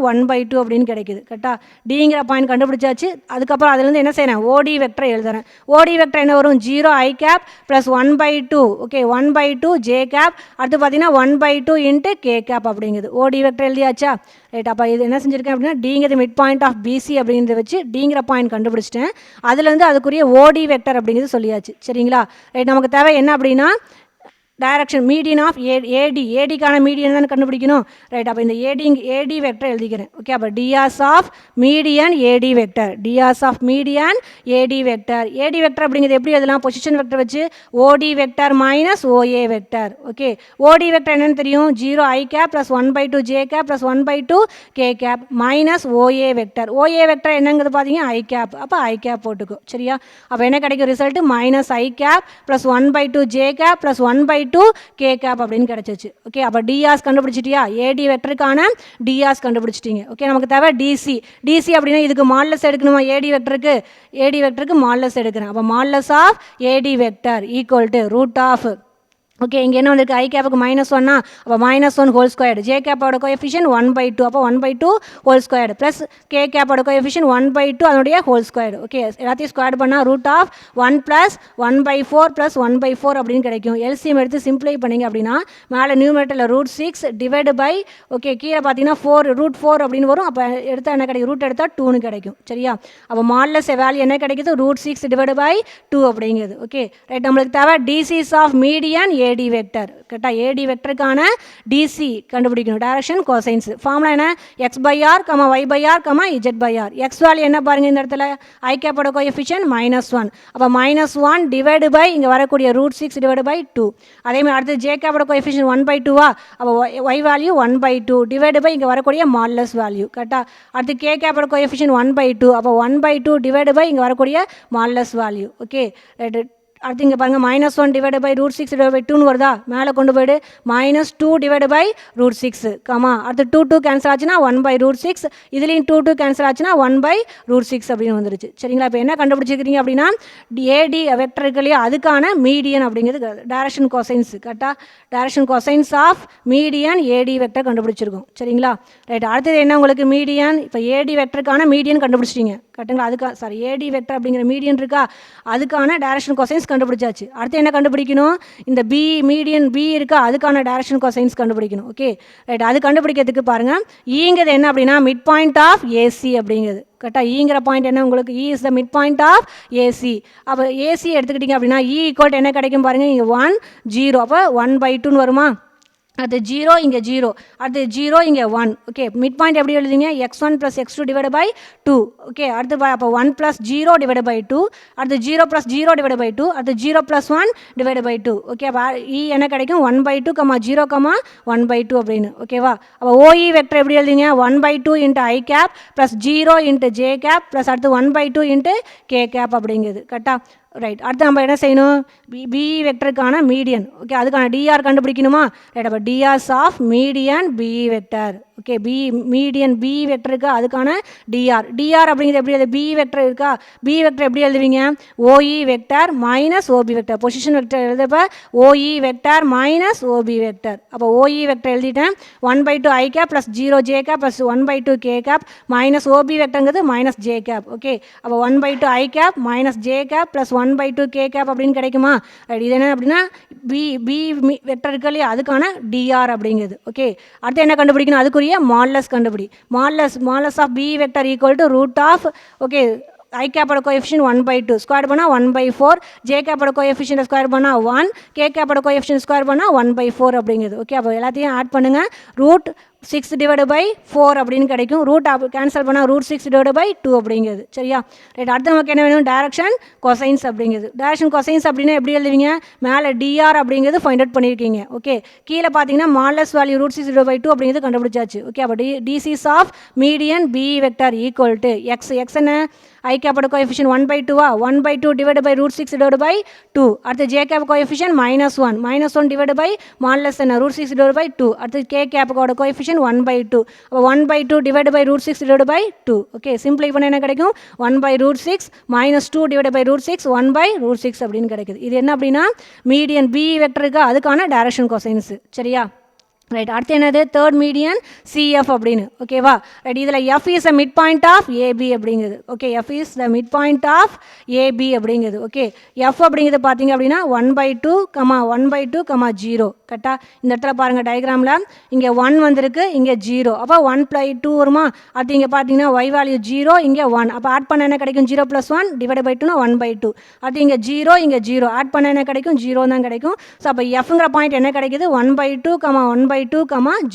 1/2 அப்படின்னு கிடைக்குது. கரெக்டாக? டிங்கிற பாயிண்ட் கண்டுபிடிச்சாச்சு. அதுக்கப்புறம் அதுலேருந்து என்ன செய்கிறேன் ஓடி வெக்டரை எழுதுறேன். ஓடி வெக்டர் என்ன வரும் 0 i cap plus 1/2. Okay, 1/2 j cap. அடுத்து பார்த்தீங்கன்னா 1/2 இன்ட்டு கே கேப் அப்படிங்குது. ஓடி வெக்டர் எழுதியாச்சா? ரைட். அப்போ இது என்ன செஞ்சுருக்கேன் அப்படின்னா டிங்கிறது மிட் பாயிண்ட் ஆஃப் பிசி அப்படிங்கிறத வச்சு டிங்கிற பாயிண்ட் கண்டுபிடிச்சிட்டேன். அதுலேருந்து அதுக்குரிய ஓடி வெக்டர் அப்படிங்கிறது சொல்லியாச்சு. சரிங்களா? ரைட். நமக்கு தேவை என்ன அப்படின்னா டைரக்ஷன் மீடியன் ஆஃப் ஏடிக்கான மீடியன் தான் கண்டுபிடிக்கணும். ரைட். அப்போ இந்த ஏடி வெக்டர் எழுதிக்கிறேன். ஓகே, அப்போ DRs of median AD vector. DRs of median AD vector. AD vector அப்படிங்கிறது எப்படி எழுதலாம் பொசிஷன் வெக்டர் வச்சு OD vector minus OA vector. Okay, OD vector என்னன்னு தெரியும் 0 i cap plus 1/2 j cap plus 1/2 k cap minus OA vector. OA vector என்னங்கிறது பார்த்தீங்கன்னா ஐ cap. அப்போ i gap போட்டுக்கோ. சரியா? அப்போ என்ன கிடைக்கும் ரிசல்ட் மைனஸ் ஐ cap plus 1/2 j cap plus 1/2 2 k cap அப்படின்னு கிடச்சிச்சு. ஓகே, அப்போ டிஆர்ஸ் கண்டுபிடிச்சிட்டியா? ஏடி வெக்டருக்கான டிஆர்ஸ் கண்டுபிடிச்சிட்டிங்க. ஓகே, நமக்கு தேவை டிசி. டிசி அப்படின்னா இதுக்கு மாடுலஸ் எடுக்கணுமா? ஏடி வெக்டருக்கு மாடுலஸ் எடுக்கிறேன். அப்போ modulus of AD vector equal to root of, okay, இங்கே என்ன வந்திருக்கு? ஐ கேப்புக்கு -1னா அப்போ -1 ஹோல் ஸ்கொயர்டு. ஜே கேப்போட கோஎஃபிஷியன்ட் 1/2, அப்போ 1/2 ஹோல் ஸ்கொயர்டு ப்ளஸ் கே கேப்போட கோஎஃபிஷியன்ட் 1/2 அதனுடைய ஹோல் ஸ்கொயர்டு. ஓகே, எல்லாத்தையும் ஸ்கொயர்டு பண்ணால் ரூட் ஆஃப் 1 + 1/4 + 1/4 அப்படின்னு கிடைக்கும். எல்சிஎம் எடுத்து சிம்ப்ளை பண்ணிங்க அப்படின்னா மேலே நியூமரேட்டரில் √6 டிவைடு பை, ஓகே, கீழே பார்த்தீங்கன்னா 4 √4 அப்படின்னு வரும். அப்போ எடுத்தால் என்ன கிடைக்கும்? ரூட் எடுத்தால் 2ன்னு கிடைக்கும். சரியா? அப்போ மாடுலஸ் வேல்யூ என்ன கிடைக்குது? √6 டிவைடு பை 2 அப்படிங்கிறது. Okay, right. நம்மளுக்கு தேவை டிசிஸ் ஆஃப் மீடியன் ஏடி வெக்டர். கரெக்டாக? ஏடி வெக்டருக்கான டிசி கண்டுபிடிக்கணும். டைரக்ஷன் கோசைன்ஸ் ஃபார்முலா என்ன? x/r, y/r, z/r. X value என்ன பாருங்கள் இந்த இடத்துல? ஐ கேப்போட கோஎஃபிஷியன்ட் -1. அப்போ -1 டிவைடு பை இங்கே வரக்கூடிய √6 டிவைடு பை 2. அதேமாதிரி அடுத்து ஜே கேப்போட கோஎஃபிஷியன்ட் 1/2வா? அப்போ y வேல்யூ 1/2 டிவைடு பை இங்கே வரக்கூடிய மாடுலஸ் வேல்யூ. கரெக்டாக? அடுத்து கே கேப்போட கோஎஃபிஷியன்ட் 1/2, அப்போ 1/2 டிவைடு பை இங்கே வரக்கூடிய மாடுலஸ் வேல்யூ. Okay, right. அடுத்து இங்கே பாருங்கள் -1 டிவைடு பை √6 டிவைட் பை 2ன்னு வருதா? மேலே கொண்டு போய்டு -2 டிவைடு பை √6, அடுத்து 2 கேன்சல் ஆச்சுன்னா 1/√6, இதுலேயும் 2 கேன்சல் ஆச்சுன்னா 1/√6 அப்படின்னு வந்துருச்சு. சரிங்களா? இப்போ என்ன கண்டுபிடிச்சிக்கிறீங்க அப்படின்னா ஏடி வெக்டர் இருக்கு இல்லையா, அதுக்கான மீடியன் அப்படிங்கிறது டைரக்ஷன் கோசைன்ஸ். கரெக்டாக? Direction cosines of median AD vector கண்டுபிடிச்சிருக்கோம். சரிங்களா? ரைட். அடுத்தது என்ன உங்களுக்கு? மீடியன். இப்போ ஏடி வெக்டருக்கான மீடியன் கண்டுபிடிச்சிட்டிங்க. கரெக்டுங்களா? அதுக்காக ஏடி வெக்டர் அப்படிங்கிற மீடியன் இருக்கா, அதுக்கான டைரக்ஷன் கோசைன்ஸ் கண்டுபிடிச்சாச்சு. அடுத்து என்ன கண்டுபிடிக்கணும்? இந்த பி மீடியன் பி இருக்கா, அதுக்கான டைரக்ஷன் கோசைன்ஸ் கண்டுபிடிக்கணும். Okay, right. அது கண்டுபிடிக்கிறதுக்கு பாருங்கள், ஈங்கிறது என்ன அப்படின்னா மிட் பாயிண்ட் ஆஃப் ஏசி அப்படிங்கிறது. கரெக்டாக? ஈங்கிற பாயிண்ட் என்ன உங்களுக்கு? E is the mid point of AC. அப்போ ஏசி எடுத்துக்கிட்டிங்க அப்படின்னா இ ஈக்குவல் என்ன கிடைக்கும் பாருங்கள்? இங்கே 1 0, அப்போ 1/2ன்னு வருமா? அது 0 இங்கே 0, அது 0 இங்கே 1. ஓகே, மிட் பாயிண்ட் எப்படி எழுதுங்க? x1 + x2 divide by 2. Okay, அடுத்து அப்போ 1 + 0 டிவைட் பை 2, அடுத்து 0 + 0 டிவைட் பை 2, அடுத்து 0 + 1 டிவைட் பை 2. ஓகே, அப்போ இ என்ன கிடைக்கும்? 1/2, 0, 1/2 அப்படின்னு. ஓகேவா? அப்போ ஓஇ வெக்டர் எப்படி எழுதுங்க? 1/2 into i cap plus 0 into j cap plus அடுத்து 1/2 இன்ட்டு கே கேப் அப்படிங்கிறது. கரெக்டாக? ரைட். அடுத்து நம்ம என்ன செய்யணும்? பிஇ வெக்டருக்கான மீடியன். ஓகே, அதுக்கான டிஆர் கண்டுபிடிக்கணுமா? ரைட். அப்போ DRs of median BE vector. Okay, median BE vector இருக்கா, அதுக்கான டிஆர் அப்படிங்கிறது எப்படி எழுது? பிஇ வெக்டர் இருக்கா, பிஇ வெக்டர் எப்படி எழுதுவீங்க? OE vector minus OB vector. Position vector எழுதுப்ப OE vector minus OB vector. அப்போ ஓஇ வெக்டர் எழுதிட்டேன். 1/2 i cap plus 0 j cap plus 1/2 k cap minus OB வெக்டருங்கிறது மைனஸ் ஜே கேப். ஓகே, அப்போ 1/2 i cap minus j cap plus 1/2 k cap அப்படின்னு கிடைக்குமா? Right. இது என்ன அப்படின்னா பி வெக்டர் இருக்கு இல்லையா, அதுக்கான டிஆர் அப்படிங்கிறது. ஓகே, அடுத்து என்ன கண்டுபிடிக்கணும்? அதுக்குரிய மாடுலஸ் கண்டுபிடி. Modulus of B vector equal to root of, okay, i கேப்போட கோஎஃபிஷியன்ட் 1/2 ஸ்கொயர் பண்ணால் 1/4, ஜே கேப்போட கோஎஃபிஷியன்ட் ஸ்கொயர் பண்ணால் 1, கே கேப்போட கோஎஃபிஷியன்ட் ஸ்கொயர் பண்ணால் 1/4 அப்படிங்கிறது. ஓகே, அப்போ எல்லாத்தையும் ஆட் பண்ணுங்கள். √6 டிவைடு பை 4 அப்படின்னு கிடைக்கும். ரூட் கேன்சல் பண்ணால் √6 டிவைடு பை 2 அப்படிங்கிறது. சரியா? ரைட். அடுத்து நமக்கு என்ன வேணும்? டைரக்ஷன் கோசைன்ஸ் அப்படிங்கிறது. டைரக்ஷன் கோசைன்ஸ் அப்படின்னா எப்படி எழுதுவீங்க? மேலே டிஆர் அப்படிங்கிறது ஃபைண்ட் அவுட் பண்ணியிருக்கீங்க. ஓகே, கீழே பார்த்தீங்கன்னா மாடுலஸ் வேல்யூ √6 டிவைட் பை 2 அப்படிங்கிறது கண்டுபிடிச்சாச்சு. ஓகே, அப்போ DCs of median BE vector equal to x என்ன? ஐ கேப்போட கோஎஃபிஷியன்ட் 1/2வா? 1/2 டிவைட் பை √6 டிவைட் பை 2. அடுத்து j cap coefficient -1 divide by modulus என்ன? √6 டிவைட் பை 2. அடுத்து கே கேப்போட கோஎஃபிஷியன்ட் 1/2. அப்போ 1/2 divide by √6 divide by 2. Okay, சிம்பிளை பண்ண என்ன கிடைக்கும்? 1/√6 -2 டிவைட் பை √6 1/√6 அப்படின்னு கிடைக்குது. இது என்ன அப்படின்னா மீடியன் பிஇ வெக்டருக்கு அதுக்கான டைரக்ஷன் கோசைன்ஸ். சரியா? ரைட். அடுத்து என்னது? தேர்ட் மீடியன் சிஎஃப் அப்படின்னு. ஓகேவா? ரைட். இதில் F is the mid point of AB அப்படிங்கிறது. Okay, F is the mid point of AB அப்படிங்கிறது. ஓகே, எஃப் அப்படிங்கிறது பார்த்தீங்க அப்படின்னா 1/2, 1/2, 0. கரெக்டாக? இந்த இடத்துல பாருங்கள் டயக்ராமில் இங்கே 1 வந்திருக்கு, இங்கே 0. அப்போ 1/2 வருமா? அடுத்து இங்கே பார்த்தீங்கன்னா ஒய் வேல்யூ 0, இங்கே 1. அப்போ ஆட் பண்ண என்ன கிடைக்கும்? 0 + 1 டிவைட் பை 2னா 1/2. அடுத்து இங்கே 0, இங்கே 0. ஆட் பண்ண என்ன கிடைக்கும்? 0 தான் கிடைக்கும். ஸோ அப்போ எஃப்ங்கிற பாயிண்ட் என்ன கிடைக்குது? 1/2, 1/2,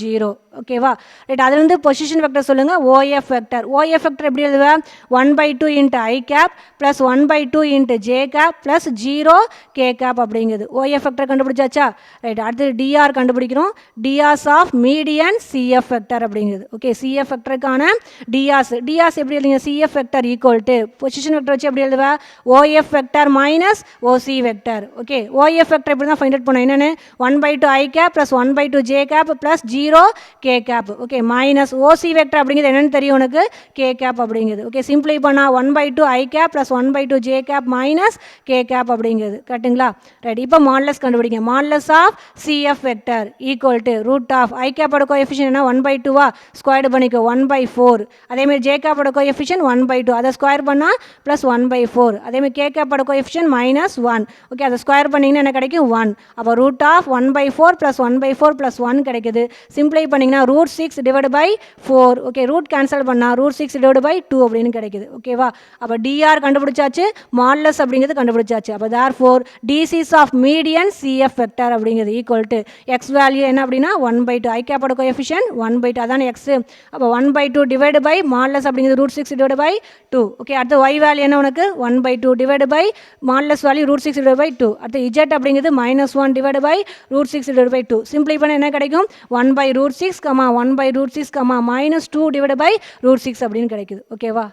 0. ஓகேவா ரைட் அதுலேருந்து பொசிஷன் வெக்டர் சொல்லுங்கள் ஓஎஃப் வெக்டர் ஓஎஃப் வெக்டர் எப்படி எழுதுவேன் 1/2 into i cap plus 1/2 into j cap plus 0 k cap அப்படிங்குது ஓஎஃப் வெக்டர் கண்டுபிடிச்சாச்சா ரைட் அடுத்து டிஆர் கண்டுபிடிக்கிறோம் DRs of median CF vector அப்படிங்குது ஓகே சிஎஃப் வெக்டருக்கான டிஆர்ஸ் எப்படி எழுதுங்க CF vector equal to position vector வச்சு எப்படி எழுதுவேன் OF vector minus OC vector okay OF vector இப்படி தான் ஃபைண்ட் அவுட் பண்ணோம் என்னென்னு 1/2 i cap plus 1/2 j cap plus 0 k cap okay minus OC vector அப்படிங்கிறது என்னென்னு தெரியும் உனக்கு கே கேப் அப்படிங்கிறது ஓகே சிம்பிளை பண்ணால் 1/2 i cap plus 1/2 j cap minus k cap அப்படிங்கிறது கரெக்டுங்களா ரைட் இப்போ மாடலஸ் கண்டுபிடிங்க modulus of CF vector equal to root of ஐ கேப்போட கோஎஃபிஷியன் என்ன 1/2 ஸ்கொயர்டு பண்ணிக்கோ 1/4 அதேமாதிரி ஜே கேப்போட கோஎஃபிஷியன் 1/2 அதை ஸ்கொயர் பண்ணால் ப்ளஸ் 1/4 அதேமாதிரி கே கேப்போட கோஎஃபிஷியன் -1 ஓகே அதை ஸ்கொயர் பண்ணிங்கன்னா என்ன கிடைக்கும் 1 அப்போ ரூட் ஆஃப் 1/4 ப்ளஸ் 1/4 ப்ளஸ் 1 கிடைக்குது சிம்பிளை பண்ணிங்கன்னா √6 divide by 4 okay root cancel பண்ணால் √6 டிவைட் பை 2 அப்படின்னு கிடைக்குது ஓகேவா அப்போ டிஆர் கண்டுபிடிச்சாச்சு மாடலஸ் அப்படிங்கிறது கண்டுபிடிச்சாச்சு அப்போ therefore DCs of median CF vector அப்படிங்கிறது ஈக்குவல் டு எக்ஸ் வேல்யூ என்ன அப்படின்னா 1/2 ஐ கேப்போட கோஎஃபிஷியன் 1/2 அதான எக்ஸ் அப்போ 1/2 டிவைட் பை மாடலஸ் அப்படிங்கிறது √6 டிவைட் பை 2 ஓகே அடுத்து ஒய் வேல்யூ என்ன உனக்கு 1/2 divide by modulus value √6 divide by 2 அடுத்து இஜெட் அப்படிங்கிறது -1 டிவைட் பை √6 டிவைட் பை 2 சிம்பிளை பண்ண என்ன கிடைக்கும் 1/√6 1/√6 -2 டிவைட் பை √6 அப்படின்னு கிடைக்குது ஓகேவா